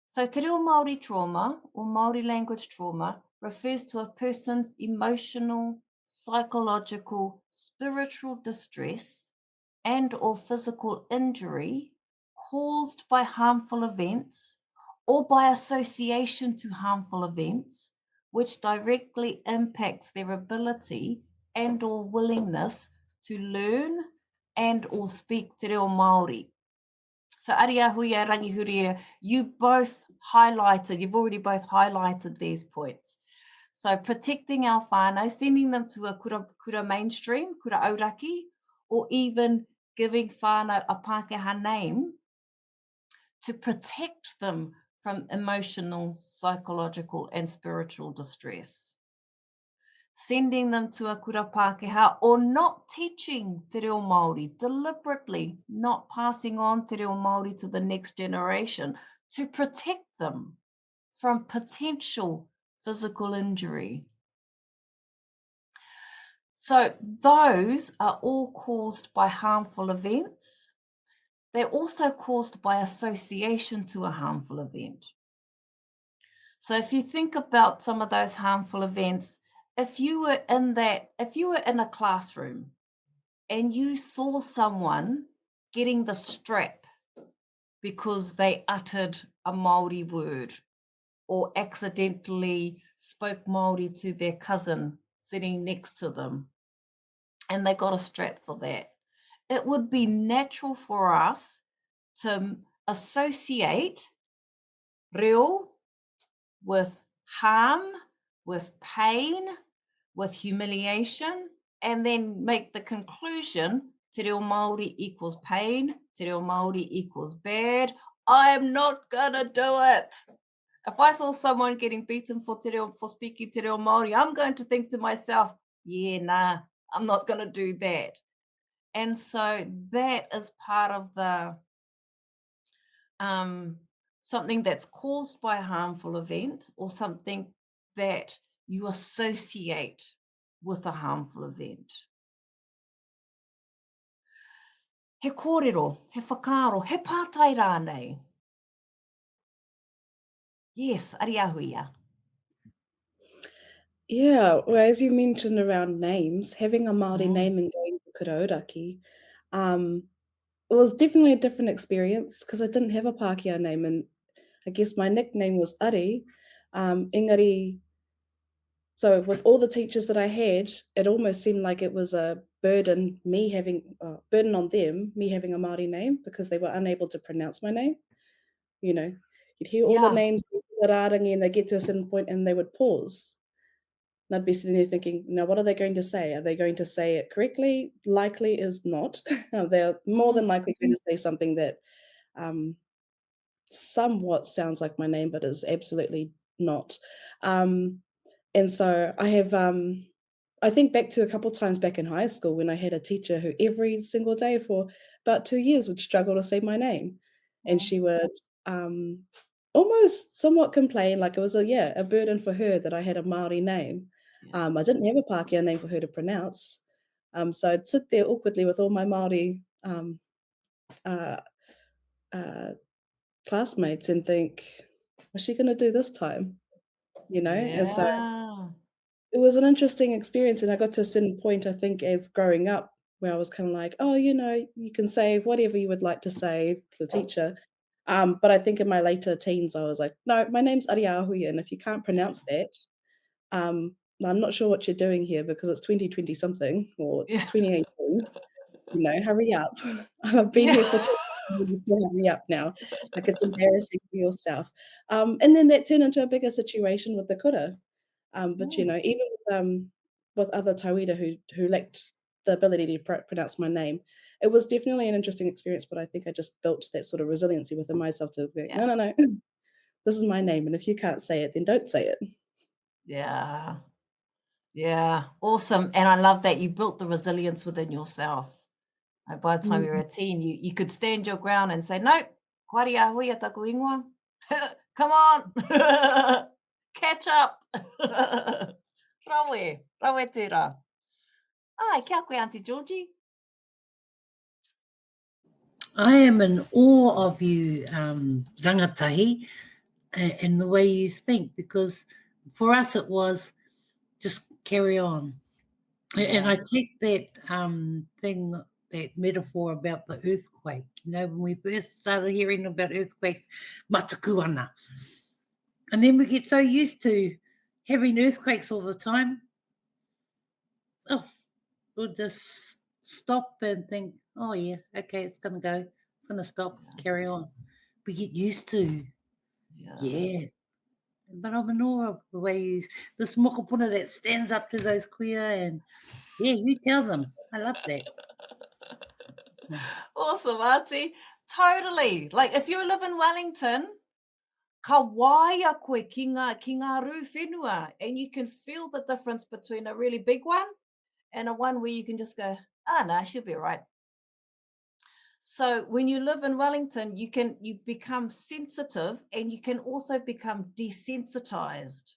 So te reo Māori trauma, or Māori language trauma, refers to a person's emotional, psychological, spiritual distress and or physical injury caused by harmful events or by association to harmful events, which directly impacts their ability and or willingness to learn and or speak te reo Māori. So Aria Hui Rangihuria, you've already both highlighted these points. So protecting our whānau, sending them to a kura mainstream, kura auraki, or even giving whānau a Pākehā name to protect them from emotional, psychological and spiritual distress. Sending them to a kura Pākehā or not teaching te reo Māori, deliberately not passing on te reo Māori to the next generation to protect them from potential physical injury. So those are all caused by harmful events. They're also caused by association to a harmful event. So if you think about some of those harmful events, if you were in a classroom and you saw someone getting the strap because they uttered a Māori word or accidentally spoke Māori to their cousin sitting next to them, and they got a strap for that, it would be natural for us to associate reo with harm, with pain, with humiliation, and then make the conclusion te reo Māori equals pain, te reo Māori equals bad. I am not gonna do it. If I saw someone getting beaten for speaking te reo Māori, I'm going to think to myself, yeah, nah, I'm not gonna do that. And so that is part of the something that's caused by a harmful event or something that you associate with a harmful event. He kōrero, he whakaro, he pātai rānei. Yes, Aria Huia. Yeah, well, as you mentioned around names, having a Māori name and going to karauraki, it was definitely a different experience because I didn't have a Pākehā name, and I guess my nickname was Ari. Engari, so with all the teachers that I had, it almost seemed like it was a burden on them, me having a Māori name because they were unable to pronounce my name. You know, you'd hear all the names that Arangi and they get to a certain point and they would pause. And I'd be sitting there thinking, now what are they going to say? Are they going to say it correctly? Likely is not. They're more than likely going to say something that somewhat sounds like my name, but is absolutely not. And so I have, I think back to a couple of times back in high school when I had a teacher who every single day for about 2 years would struggle to say my name. And she would almost somewhat complain, like it was a burden for her that I had a Māori name. Yeah. I didn't have a Pākehā name for her to pronounce. So I'd sit there awkwardly with all my Māori uh, uh, classmates and think, what's she going to do this time? You know? And so Yeah. it was an interesting experience. And I got to a certain point, I think, as growing up, where I was kind of like, oh, you can say whatever you would like to say to the teacher. But I think in my later teens, I was like, no, my name's Ariahui, and if you can't pronounce that, I'm not sure what you're doing here because it's 2020 something or it's Yeah. 2018. Hurry up. I've been here for 2 years, you can hurry up now. Like it's embarrassing for yourself. And then that turned into a bigger situation with the kura. But even with other tauira who lacked the ability to pronounce my name, it was definitely an interesting experience. But I think I just built that sort of resiliency within myself to be like, Yeah. no, this is my name, and if you can't say it, then don't say it. Yeah. Yeah. Awesome. And I love that you built the resilience within yourself. Like by the time you were a teen, you could stand your ground and say, nope, koaria hui a taku ingoa. Come on. Catch up. Rawe tērā. Ai, kia koe, Auntie Georgie. I am in awe of you, rangatahi, and the way you think, because for us it was just carry on. And I take that thing, that metaphor about the earthquake. When we first started hearing about earthquakes, mataku ana. And then we get so used to having earthquakes all the time. Oh, we'll just stop and think, oh yeah, okay, it's going to go. It's going to stop, carry on. We get used to, yeah. But I'm in awe of the way you, this mokopuna that stands up to those queer and, yeah, you tell them. I love that. Awesome, Auntie. Totally. Like if you live in Wellington, ka waia koe ki ngā rū whenua, and you can feel the difference between a really big one and a one where you can just go, no, she'll be all right. So when you live in Wellington, you become sensitive, and you can also become desensitized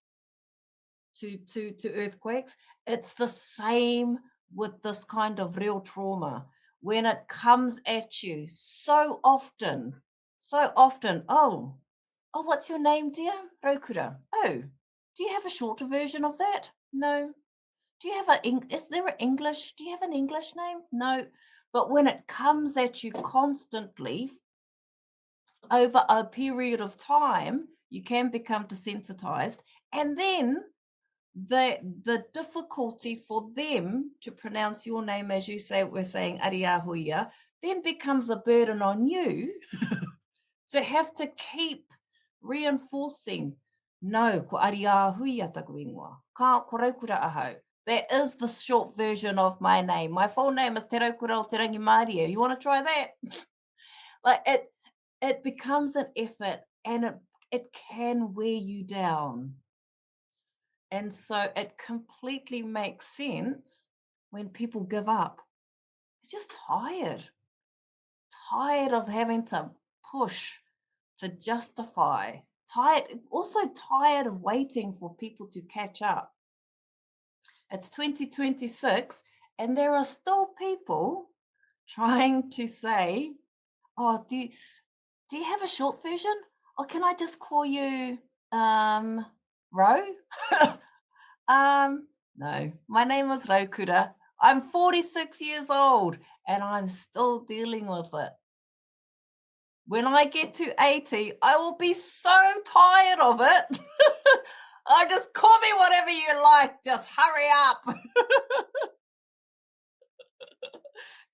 to earthquakes. It's the same with this kind of real trauma. When it comes at you so often, oh, what's your name, dear? Raukura. Oh, do you have a shorter version of that? No. Do you have is there an English? Do you have an English name? No. But when it comes at you constantly over a period of time, you can become desensitized. And then the difficulty for them to pronounce your name, as you say, we're saying Ariahuia, then becomes a burden on you to have to keep reinforcing, no, ko Ariahuia taku ingoa, ka ko Raukura ahau. That is the short version of my name. My full name is Te Raukura o Te Rangi Māori. You want to try that? Like it becomes an effort, and it can wear you down. And so it completely makes sense when people give up. They're just tired of having to push, to justify, also tired of waiting for people to catch up. It's 2026, and there are still people trying to say, oh, do you have a short version? Or can I just call you Ro? No, my name is Raukura. I'm 46 years old, and I'm still dealing with it. When I get to 80, I will be so tired of it. Just call me whatever you like. Just hurry up.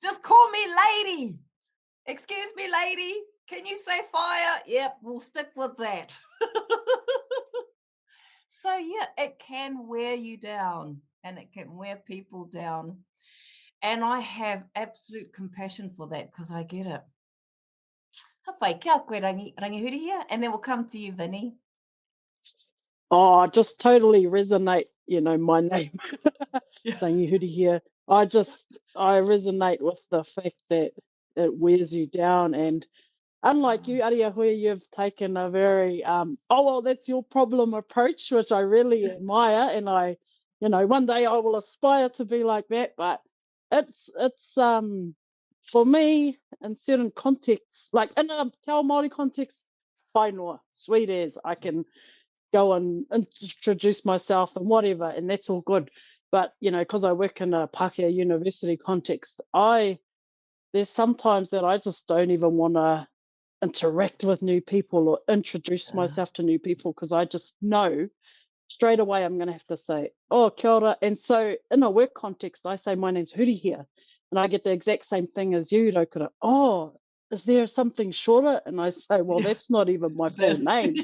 Just call me lady. Excuse me, lady. Can you say fire? Yep, we'll stick with that. So yeah, it can wear you down, and it can wear people down. And I have absolute compassion for that, because I get it. Hawhai, kia koe rangihuri here, and then we'll come to you, Vinny. Oh, I just totally resonate, my name, Rangihuri here. I resonate with the fact that it wears you down, and unlike you, Aria Hui, you've taken a very, oh, well, that's your problem approach, which I really admire. And I, one day I will aspire to be like that. But it's for me, in certain contexts, like in a Te Ao Māori context, whainua, sweet as I can go and introduce myself and whatever, and that's all good. But, because I work in a Pākehā University context, there's sometimes that I just don't even want to interact with new people or introduce myself to new people, because I just know straight away I'm going to have to say, oh, kia ora. And so in a work context, I say, my name's Huri here. And I get the exact same thing as you, Raukura. Oh, is there something shorter? And I say, well, that's not even my full name.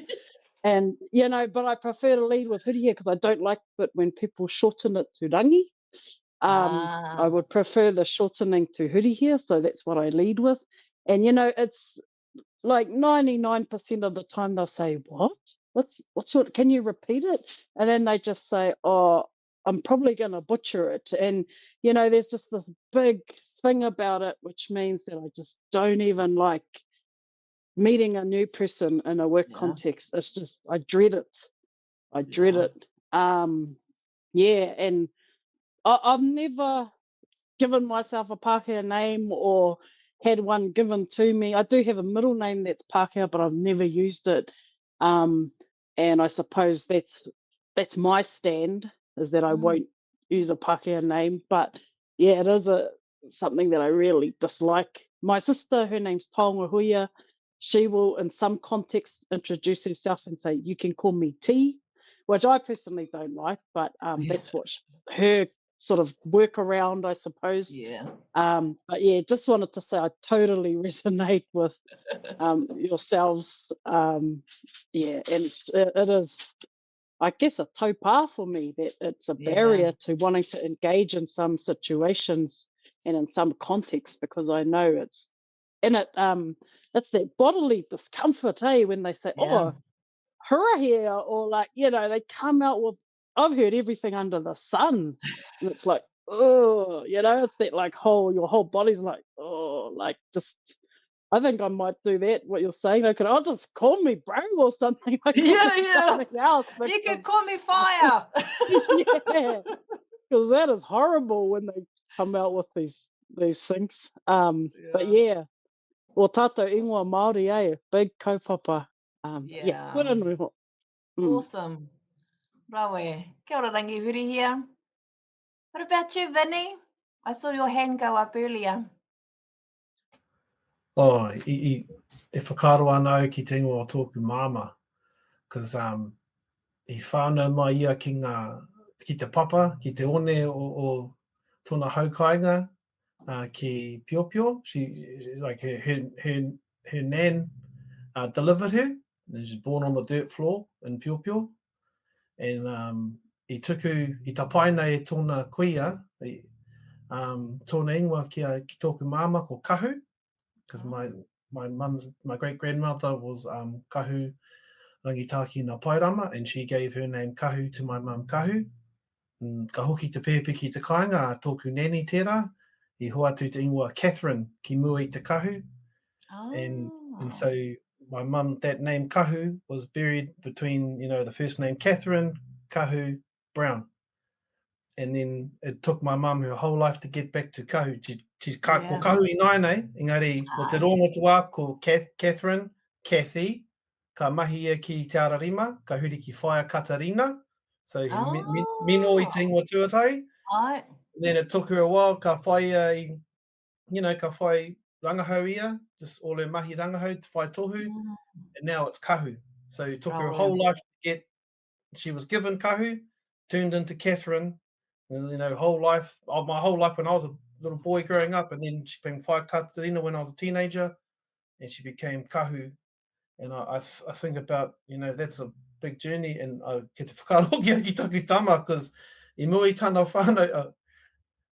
And, but I prefer to lead with Huri here because I don't like it when people shorten it to rangi. I would prefer the shortening to Huri here. So that's what I lead with. And, it's like 99% of the time they'll say, what? What's your, can you repeat it? And then they just say, oh, I'm probably going to butcher it. And, there's just this big thing about it, which means that I just don't even like meeting a new person in a work context. It's just, I dread it. it. And I've never given myself a Pākehā name or had one given to me. I do have a middle name that's Pākehā, but I've never used it. And I suppose that's my stand, is that I won't use a Pākehā name. But yeah, it is something that I really dislike. My sister, her name's Taonga Huia, she will in some contexts introduce herself and say, you can call me T, which I personally don't like, but that's what her sort of workaround, I suppose. But yeah, just wanted to say I totally resonate with yourselves. And it is, I guess, a taupā for me, that it's a barrier to wanting to engage in some situations and in some contexts, because I know it's that bodily discomfort, when they say, oh, hurrah here, or like, they come out with, I've heard everything under the sun, and it's like, oh, it's that like your whole body's like, oh, like just, I think I might do that, what you're saying. I'll just call me bro or something. Something else. You can call me fire. Because that is horrible when they come out with these things. But yeah, o tātou ingoa Māori, big kaupapa. Kura nui ho. Awesome. Rawe. Kia ora rangi Huri here. What about you, Vinny? I saw your hand go up earlier. Oh, e whakaaro anau ki te ingoa o tōku māma. Because I whānau mai ia ki te papa, ki te one o tōna haukainga, ki Piopio. She like her nan delivered her. And she was born on the dirt floor in Piopio. And I tapaina e tōna kuia, tōna ingoa ki tōku māma ko Kahu, because my great-grandmother was Kahu Rangitaki na Pairama, and she gave her name Kahu to my mum Kahu. And ka hoki te pēpi ki te kāinga, tōku neni tērā, I hoa atu te ingoa Catherine ki mua I te Kahu. And so my mum, that name Kahu, was buried between, the first name Catherine, Kahu, Brown. And then it took my mum her whole life to get back to Kahu. She's ko Kahu I nainei, engari, ko te rongotua ko Catherine, Kathy, ka mahi ia ki Te Ararima, ka huri ki Whaia Katarina. So mino I te ingoa tuatai. Then it took her a while, ka whai ka whai rangahau ia, just all her mahi rangahau, te whai tohu, and now it's Kahu. So it took her a whole life to get, she was given Kahu, turned into Catherine, and my whole life when I was a little boy growing up, and then she became Whaia Katarina when I was a teenager, and she became Kahu. And I think about, that's a big journey, and I get to whakarogia ki taku tama, because I mui tāna whānau,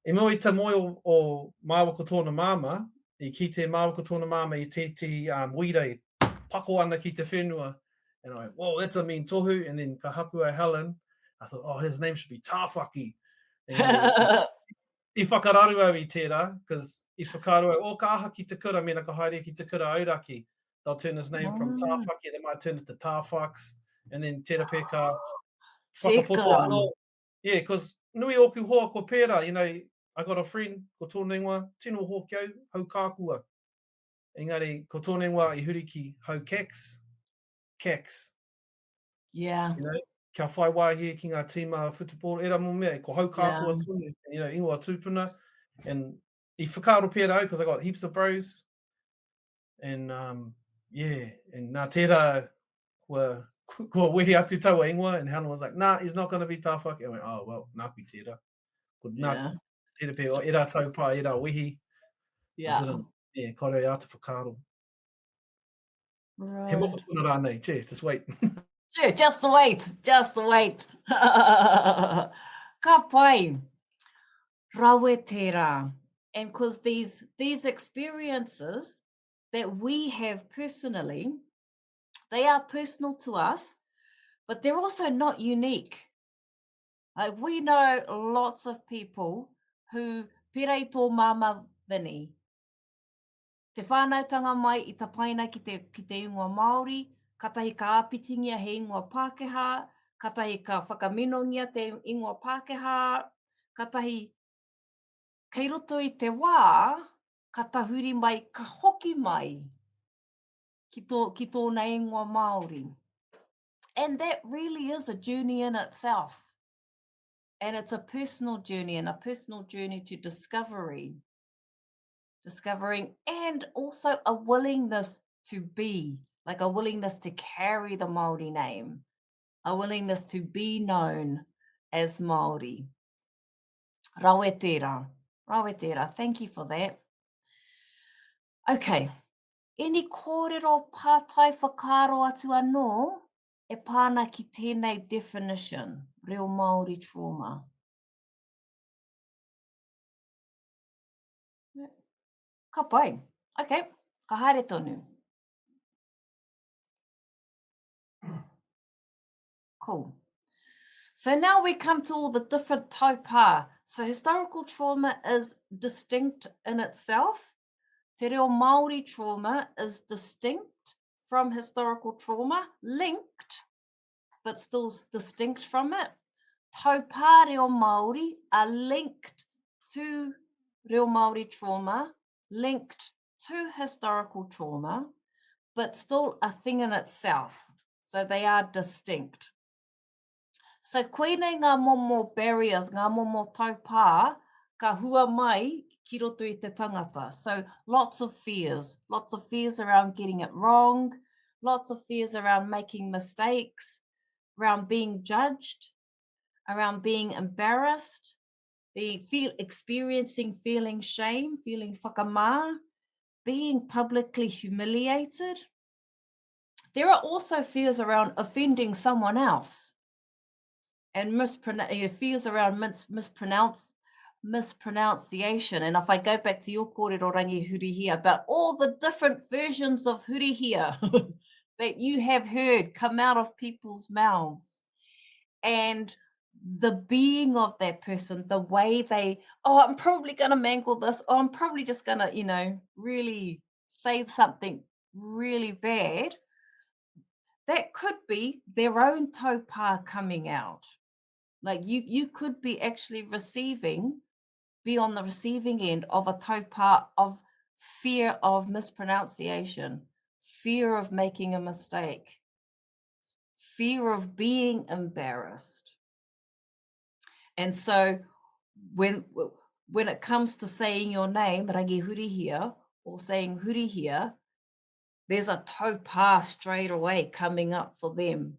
I mui te moe o māua ko tōna māma, I ki te māua ko tōna māma I te wire, pako ana ki te whenua, and I went, whoa, that's a mean tohu, and then ka hapua Helen, I thought, oh, his name should be Tāwhaki. I whakararu au I tērā, because I whakaaro au, ka aha ki te kura, mena ka haere ki te kura auraki. They'll turn his name from Tāwhaki, they might turn it to Tāwhaks, and then Te Peka, whakapoto anō. Yeah, because nui oku hoa ko pērā, you know, I got a friend, ko tōna ingoa, tino hoki au, hau kākua. Engari, ko tōna ingoa I huri ki hau keks. Yeah. You know, kia whai wāhi ki ngā tīma whutupōro, era mō mea, ko hau kākua tūnu, you know, ingoa tūpuna, and I whakaaro pērā au, because I got heaps of bros, and yeah, and nā tērā, kua wehi atu taua ingoa, and Helen was like, nah, he's not going to be Tāwhaki. I went, oh, well, nā pi tērā. Ko nā tērā pē, o era taupā, era wehi. I didn't, kore atu whakaaro. He moko tūna rānei, just wait. Sure, just wait. Ka pai, rawe tērā. And because these experiences that we have personally, they are personal to us, but they're also not unique. Like we know lots of people who pera I tō mama vini. Te whānautanga mai I ta paina ki te ingoa Māori, katahi ka āpitingia he ingoa Pākehā, katahi ka whakaminongia te ingoa Pākehā, katahi kei roto I te wā, ka tahuri mai, ka hoki mai ki tōna ingoa Māori. And that really is a journey in itself. And it's a personal journey and a personal journey to discovering and also a willingness to be, like a willingness to carry the Māori name, a willingness to be known as Māori. Rawe tērā. Thank you for that. Okay. Any kōrero pātai whakaaro atu anō e pāna ki tēnei definition, reo Māori trauma. Ka pai. Okay, ka haere tonu. Cool. So now we come to all the different taupā. So historical trauma is distinct in itself. Te reo Māori trauma is distinct from historical trauma, linked, but still distinct from it. Taupā reo Māori are linked to reo Māori trauma, linked to historical trauma, but still a thing in itself. So they are distinct. So koenei ngā momo barriers, ngā momo taupā, ka hua mai ki roto I te tangata. So lots of fears around getting it wrong, lots of fears around making mistakes, around being judged, around being embarrassed, experiencing feeling shame, feeling whakamā, being publicly humiliated. There are also fears around offending someone else and fears around mispronunciation. And if I go back to your kōrero rangi hurihia, about all the different versions of hurihia that you have heard come out of people's mouths, and the being of that person, the way they, I'm probably going to mangle this, I'm probably just going to, really say something really bad. That could be their own taupā coming out. Like you could be actually be on the receiving end of a taupā of fear of mispronunciation, fear of making a mistake, fear of being embarrassed. And so when it comes to saying your name, rangi hurihia, or saying hurihia, there's a taupā straight away coming up for them.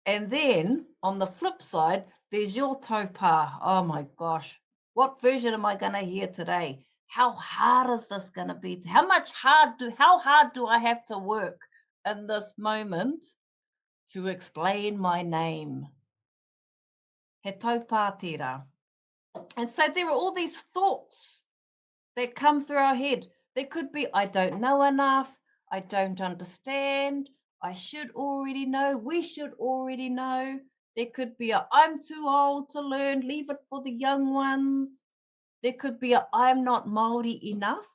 And then on the flip side, there's your taupā. Oh my gosh, what version am I going to hear today? How hard is this going to be? How hard do I have to work in this moment to explain my name? He taupā tērā. And so there are all these thoughts that come through our head. There could be, I don't know enough, I don't understand, I should already know, we should already know. There could be I'm too old to learn, leave it for the young ones. There could be I'm not Māori enough.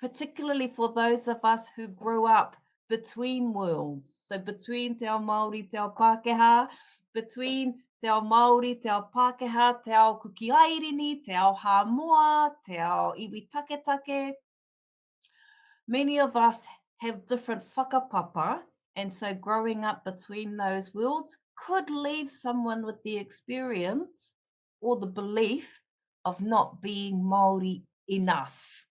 particularly for those of us who grew up between worlds. So between te ao Māori, te ao Pākehā, between te ao Māori, te ao Pākehā, te ao Kukiairini, te ao Hāmoa, te ao Iwi Taketake. Many of us have different whakapapa, and so growing up between those worlds could leave someone with the experience or the belief of not being Māori enough.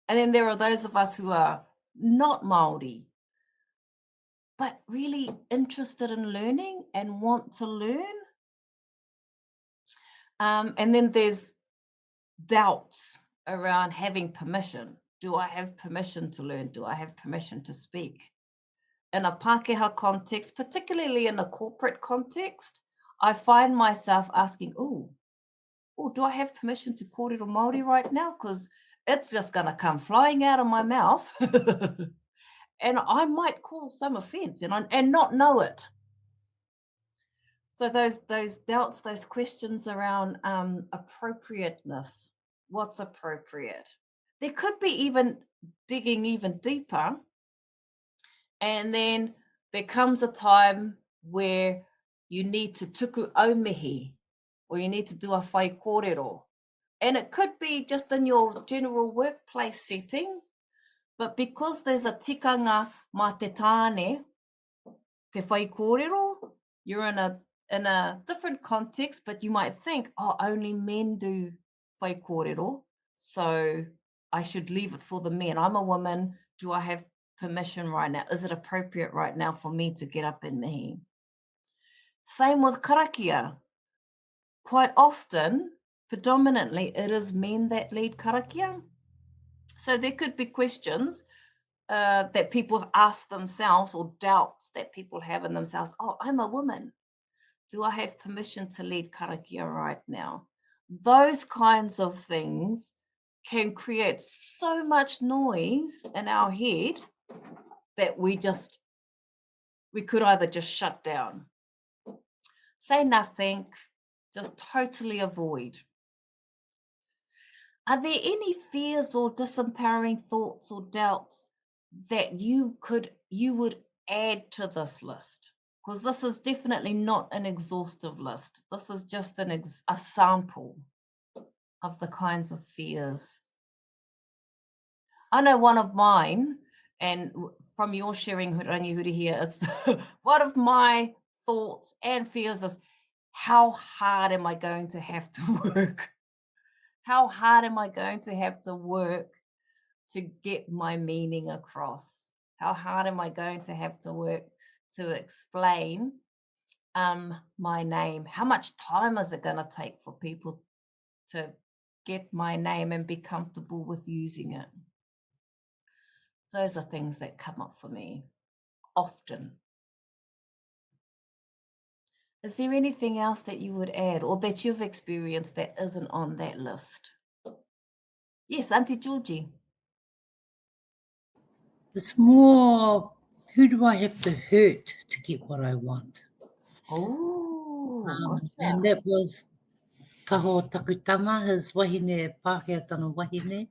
And then there are those of us who are not Māori, but really interested in learning and want to learn. And then there's doubts around having permission. Do I have permission to learn? Do I have permission to speak? In a Pākehā context, particularly in a corporate context, I find myself asking, oh, do I have permission to kōrero Māori right now? Because it's just going to come flying out of my mouth. And I might cause some offense and not know it. So those doubts, those questions around appropriateness, what's appropriate? There could be even digging even deeper. And then there comes a time where you need to tuku aumihi, or you need to do a whai kōrero. And it could be just in your general workplace setting, but because there's a tikanga mā te tāne, te whai kōrero, you're in a different context, but you might think, oh, only men do whai kōrero, so I should leave it for the men. I'm a woman. Do I have permission right now? Is it appropriate right now for me to get up and mihi? Same with karakia. Quite often, predominantly, it is men that lead karakia. So there could be questions that people ask themselves, or doubts that people have in themselves. Oh, I'm a woman. Do I have permission to lead karakia right now? Those kinds of things can create so much noise in our head that we could either just shut down, say nothing, just totally avoid. Are there any fears or disempowering thoughts or doubts that you would add to this list? Because this is definitely not an exhaustive list. This is just a sample of the kinds of fears. I know one of mine, and from your sharing, Rangi here, it's one of my thoughts and fears is, how hard am I going to have to work? How hard am I going to have to work to get my meaning across? How hard am I going to have to work to explain my name? How much time is it going to take for people to get my name and be comfortable with using it? Those are things that come up for me often. Is there anything else that you would add or that you've experienced that isn't on that list? Yes, Auntie Georgie. It's more, who do I have to hurt to get what I want? Oh, gotcha. And that was Taho Takutama, his wahine, Pākehā tana wahine.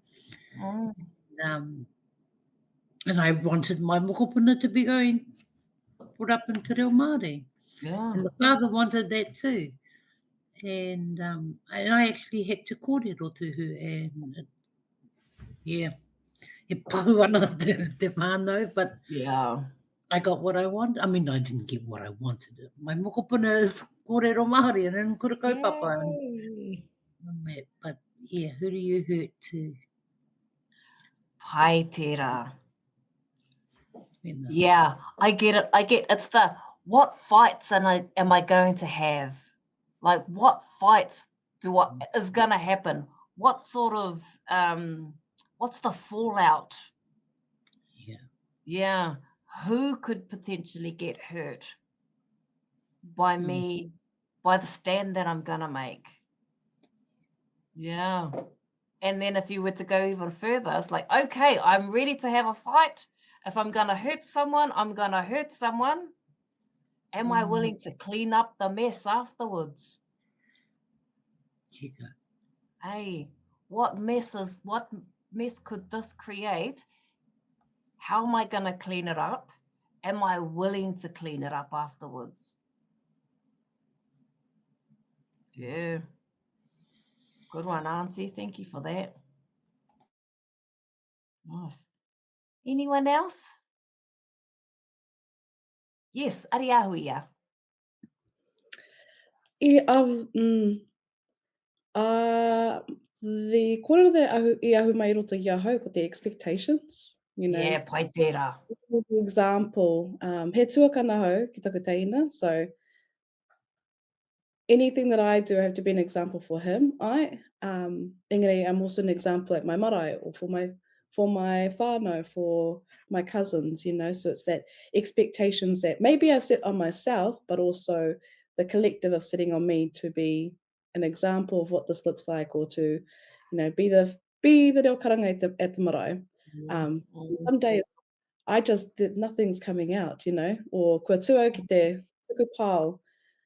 And I wanted my mokopuna to be put up in Te Reo Māori. Yeah. And the father wanted that too. And I actually had to kōrero to her. And he pahu ana te whānau, but Yeah. I got what I wanted. I mean, I didn't get what I wanted. My mokopuna is kōrero Māori and in kura kaupapa and that. But yeah, who do you hurt to? Pai tērā. You know? Yeah, I get it. It's the, what fights am I going to have? Like, what fights is going to happen? What sort of, what's the fallout? Yeah. Yeah. Who could potentially get hurt by me, by the stand that I'm going to make? Yeah. And then if you were to go even further, it's like, okay, I'm ready to have a fight. If I'm going to hurt someone, I'm going to hurt someone. Am I willing to clean up the mess afterwards? Tika. Hey, what mess could this create? How am I going to clean it up? Am I willing to clean it up afterwards? Yeah. Good one, Auntie. Thank you for that. Nice. Anyone else? Yes, ariahuia. The kōrero that I ahu mai roto i ahau ko the expectations, you know. Yeah, pai tērā. For example, he tuakana hau ki taku teina, so anything that I do, I have to be an example for him. Engari, I'm also an example at my marae or for my whānau, for my cousins, you know. So it's that expectations that maybe I set on myself, but also the collective of setting on me to be an example of what this looks like, or to, you know, be the reo karanga at the marae. Some days nothing's coming out, you know, or kua tuau ki te tuku pāo,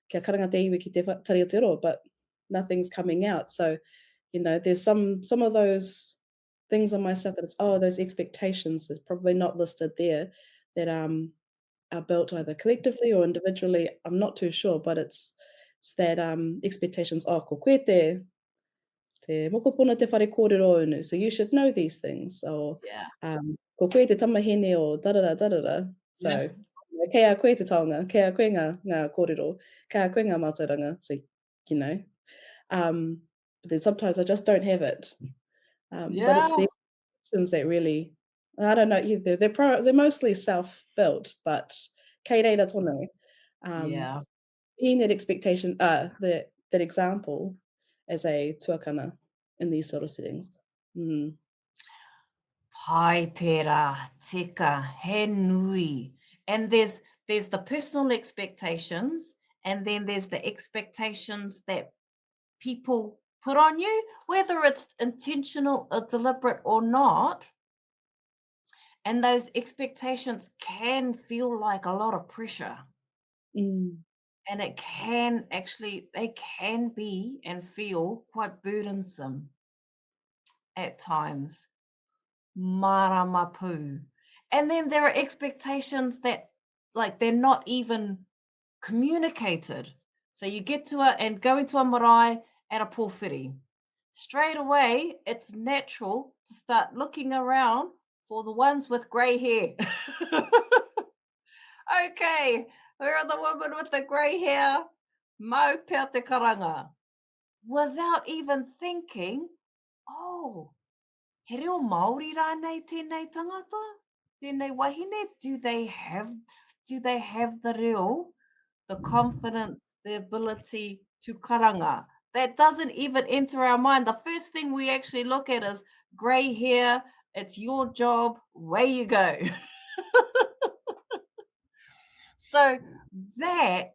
kia karanga te iwi ki te tari o te ro, but nothing's coming out. So, you know, there's some of those things on myself that it's, those expectations is probably not listed there, that are built either collectively or individually. I'm not too sure, but it's that expectations, ko koe te mokopuna te whare kōrero unu, so you should know these things, or ko koe te tamahene o da. So, kei a koe te taonga, kei a koe ngā kōrero, kei a koe ngā mātauranga, so, you know. But then sometimes I just don't have it. But it's the actions that really, I don't know, they're mostly self-built, but kei reira tonu. Being that expectation, that example as a tuakana in these sort of settings. Pai tērā, tika, he nui. And there's the personal expectations, and then there's the expectations that people put on you, whether it's intentional or deliberate or not. And those expectations can feel like a lot of pressure. And it can actually, they can be and feel quite burdensome at times. Maramapu. And then there are expectations that, like, they're not even communicated. So you get to and go into a marae at a pōwhiri. Straight away, it's natural to start looking around for the ones with grey hair. Okay, who are the women with the grey hair? Mau pēr te karanga. Without even thinking, he reo Māori rānei tēnei tangata? Tēnei wahine? Do they have the reo, the confidence, the ability to karanga? That doesn't even enter our mind. The first thing we actually look at is grey hair. It's your job. Away you go. So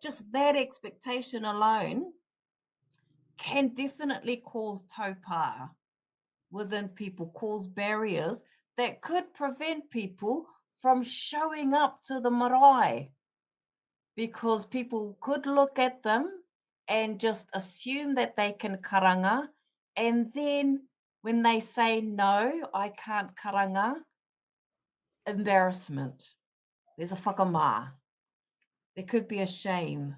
just that expectation alone can definitely cause taupā within people, cause barriers that could prevent people from showing up to the marae, because people could look at them and just assume that they can karanga, and then when they say, no, I can't karanga, embarrassment. There's a whakamā. There could be a shame.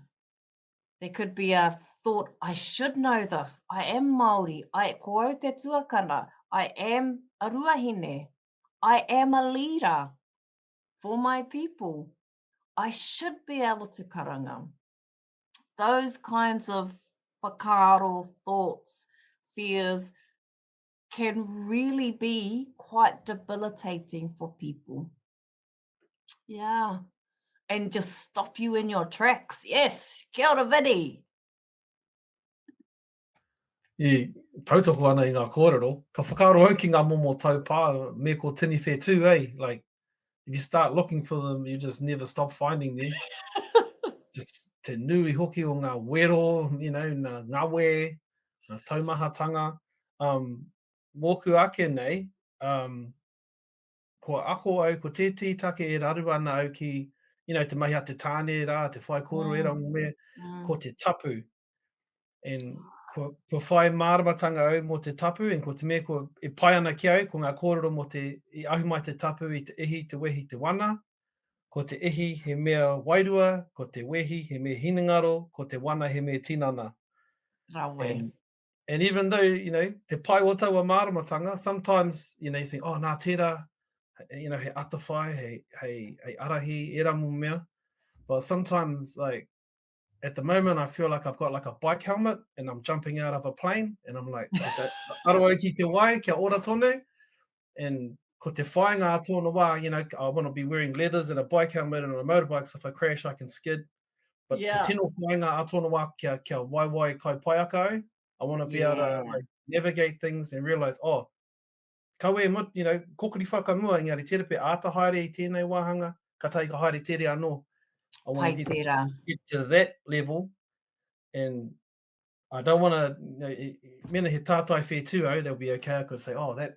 There could be a thought, I should know this. I am Māori. Ko au te tuakana. I am a ruahine. I am a leader for my people. I should be able to karanga. Those kinds of whakaaro thoughts, fears, can really be quite debilitating for people. Yeah. And just stop you in your tracks. Yes, kia ora vidi. Tautoko ana i ngā kōrero. Ka whakaaro au ki ngā momo taupā, me ko tini whetū, eh? Like, if you start looking for them, you just never stop finding them. Just te nui hoki o ngā wero, you know, ngā ngawe, ngā taumahatanga. Mōku ake nei, ko ako au, ko te tītake e raru ana au ki, you know, te mahi a te tāne rā, te whai kōrero e rango mea, ko te tapu. And ko whai māramatanga au mō te tapu, and ko te mea ko e pai ana ki au, ko ngā kōrero mō te, i ahu mai te tapu i te ihi, te wehi, te wana. Ko te ihi he mea wairua, ko te wehi he mea hinengaro, ko te wana he mea tinana. Rawe. And even though, you know, te pai o taua māramatanga, sometimes, you know, you think, oh, nā tērā, you know, he atawhai, he arahi, e ramu mea. But sometimes, like, at the moment, I feel like I've got like a bike helmet and I'm jumping out of a plane and I'm like, aroa ki te wai, kia ora tonu. And ko te whainga tōna wā, you know, I want to be wearing leathers and a bike helmet and a motorbike, so if I crash, I can skid. But Yeah. te tino whainga tōna wā, kia wai kai pai aka au. I want to be able to like, navigate things and realize, oh, kawe, you know, kokori whakamua, engari terepe āta haere i tēnei wāhanga, ka tai ka haere tere anō. I want to Pai tērā. get to that level, and I don't want to, you know, mena he tātai whē tū au, they'll be okay. I could say, oh, that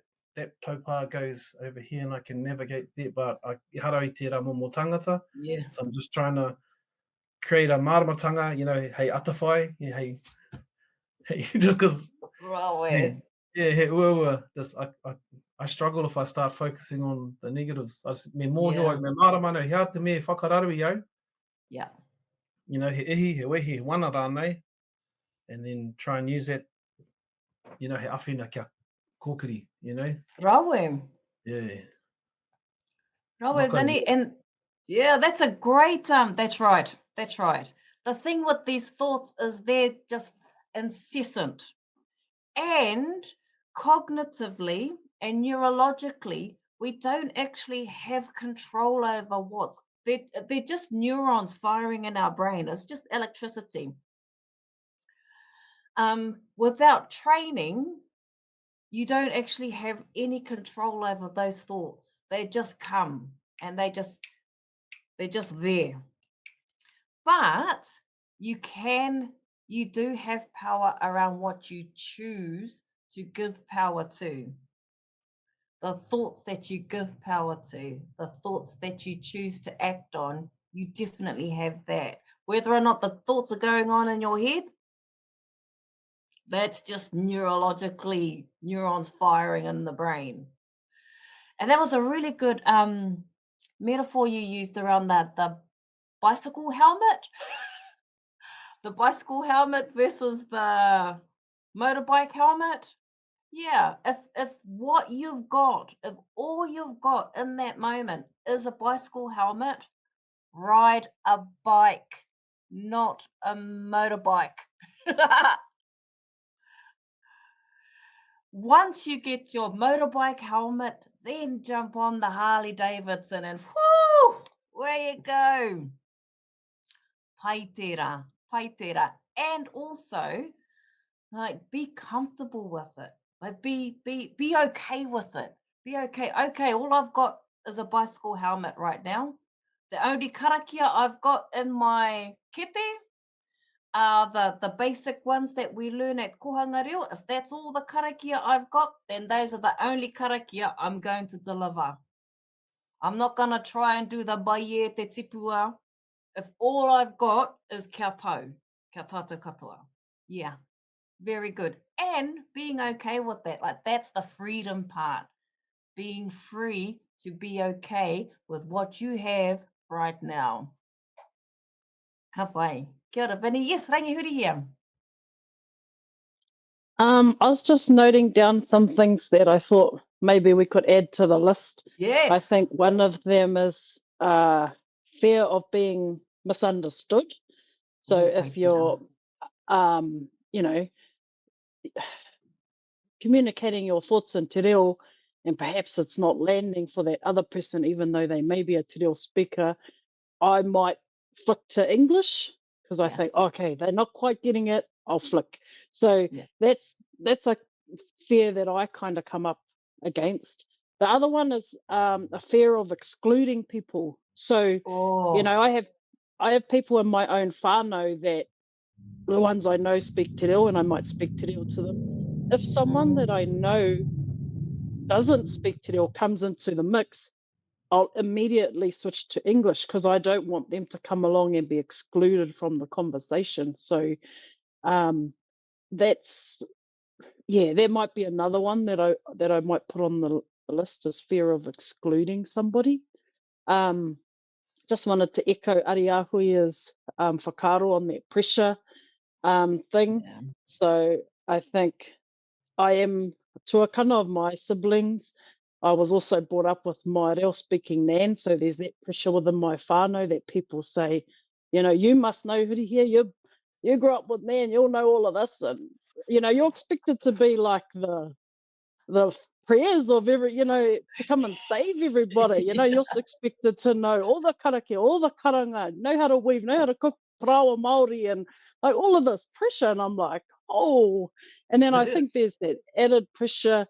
taupā goes over here and I can navigate there, but I hara i tērā mō tangata. Yeah. So I'm just trying to create a māramatanga, you know, hei atawhai, hei just because, Rawe. yeah, he ua, just, I struggle if I start focusing on the negatives. Me mōhio, me māramana, hea te me whakararu i au. Yeah. You know, he ihi, he wehi, he wana rānei, and then try and use that, you know, he awhina kia kōkiri, you know? Rawe. Yeah. Rawe, Maka Vinny, and yeah, that's a great, that's right. That's right. The thing with these thoughts is they're just incessant. And cognitively and neurologically, we don't actually have control over what's, they're just neurons firing in our brain. It's just electricity. Without training, you don't actually have any control over those thoughts. They just come and they're just there. But you do have power around what you choose to give power to. The thoughts that you give power to, the thoughts that you choose to act on, you definitely have that. Whether or not the thoughts are going on in your head, that's just neurologically neurons firing in the brain. And that was a really good metaphor you used around the bicycle helmet. The bicycle helmet versus the motorbike helmet. Yeah, if what you've got, if all you've got in that moment is a bicycle helmet, ride a bike, not a motorbike. Once you get your motorbike helmet, then jump on the Harley Davidson and whoo, where you go. Pai tērā, pai tērā. And also, like, be comfortable with it. Like, be okay with it. Be okay. Okay, all I've got is a bicycle helmet right now. The only karakia I've got in my kete are the basic ones that we learn at kohanga reo. If that's all the karakia I've got, then those are the only karakia I'm going to deliver. I'm not going to try and do the baie te tipua if all I've got is kia tau, kia tātou katoa. Yeah, very good. And being okay with that, like that's the freedom part. Being free to be okay with what you have right now. Ka pai. Kia ora, Vinny. Yes, rangihuri here. I was just noting down some things that I thought maybe we could add to the list. Yes. I think one of them is fear of being misunderstood. So if you're, you know, communicating your thoughts in te reo, and perhaps it's not landing for that other person, even though they may be a te reo speaker, I might flick to English because I think, okay, they're not quite getting it, I'll flick. So that's a fear that I kind of come up against. The other one is a fear of excluding people. So, you know, I have people in my own whānau that the ones I know speak te reo, and I might speak te reo to them. If someone that I know doesn't speak te reo comes into the mix, I'll immediately switch to English because I don't want them to come along and be excluded from the conversation. So that's, yeah, there might be another one that I might put on the list is fear of excluding somebody. Just wanted to echo Ariahui's whakaro on that pressure thing. Yeah. So I think I am tuakana of my siblings. I was also brought up with my reo speaking nan, so there's that pressure within my whānau that people say, you know, you must know Huri here, you grew up with nan, you'll know all of this, and you know, you're expected to be like the prayers of every, you know, to come and save everybody. You know, you're expected to know all the karakia, all the karanga, know how to weave, know how to cook parawa Māori, and like all of this pressure. And I'm like, oh. And then I think there's that added pressure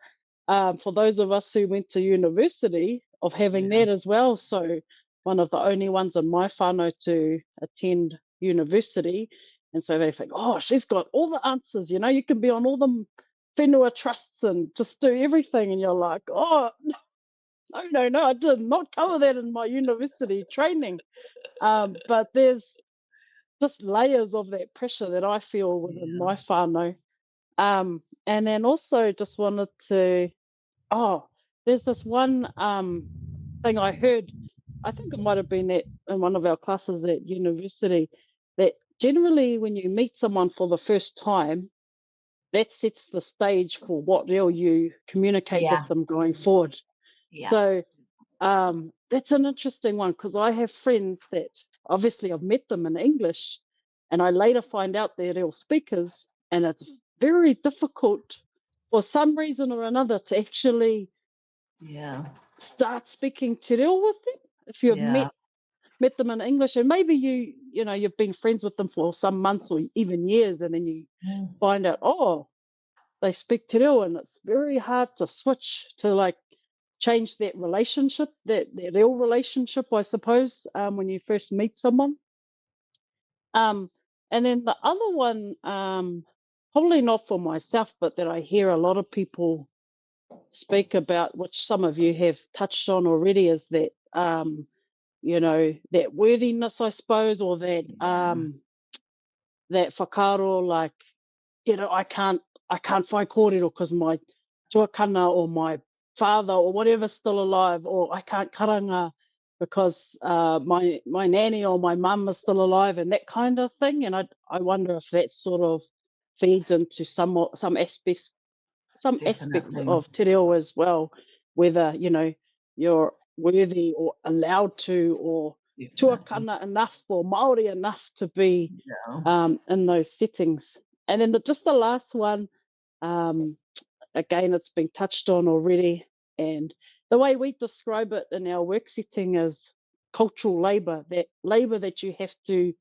for those of us who went to university of having that as well. So one of the only ones in my whānau to attend university. And so they think, oh, she's got all the answers, you know, you can be on all the whenua trusts and just do everything. And you're like, oh, no, I did not cover that in my university training. But there's just layers of that pressure that I feel within my whānau. And then also just wanted to, there's this one thing I heard, I think it might have been that in one of our classes at university, that generally when you meet someone for the first time, that sets the stage for what reo you communicate with them going forward. Yeah. So that's an interesting one, because I have friends that obviously I've met them in English and I later find out they're reo speakers, and it's very difficult for some reason or another to actually start speaking te reo with them if you've met them in English, and maybe you know you've been friends with them for some months or even years, and then you find out, oh, they speak te reo, and it's very hard to switch to like change that relationship, that reo relationship, I suppose, when you first meet someone. And then the other one, probably not for myself, but that I hear a lot of people speak about, which some of you have touched on already, is that you know, that worthiness, I suppose, or that that whakaro, like, you know, I can't find kōrero because my tuakana or my father or whatever's still alive, or I can't karanga because my nanny or my mum is still alive, and that kind of thing. And I wonder if that sort of feeds into some aspects of te reo as well, whether, you know, you're worthy or allowed to, or tuakana enough or Māori enough to be in those settings. And then just the last one, again, it's been touched on already, and the way we describe it in our work setting is cultural labour, that you have to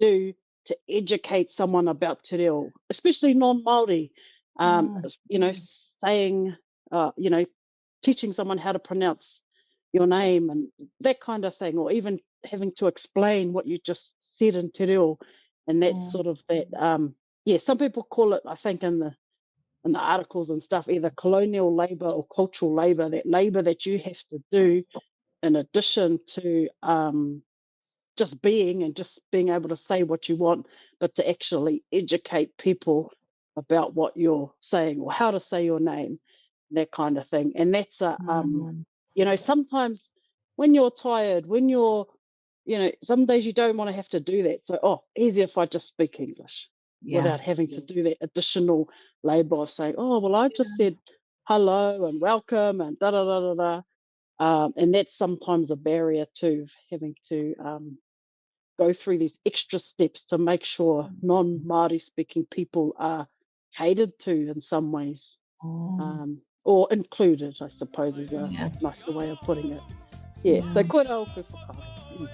do to educate someone about te reo, especially non-Māori. You know, saying, you know, teaching someone how to pronounce your name and that kind of thing, or even having to explain what you just said in te reo. And that's sort of that, some people call it, I think, in the articles and stuff, either colonial labour or cultural labour, that labour that you have to do in addition to just being able to say what you want, but to actually educate people about what you're saying or how to say your name, that kind of thing. And that's you know, sometimes when you're tired, when you're, you know, some days you don't want to have to do that. So, easier if I just speak English without having to do that additional labour of saying, oh, well, I just said hello and welcome and da-da-da-da-da. And that's sometimes a barrier too, having to go through these extra steps to make sure non-Māori speaking people are catered to in some ways, or included, I suppose, is a nicer way of putting it. So koe rau koe whakaro.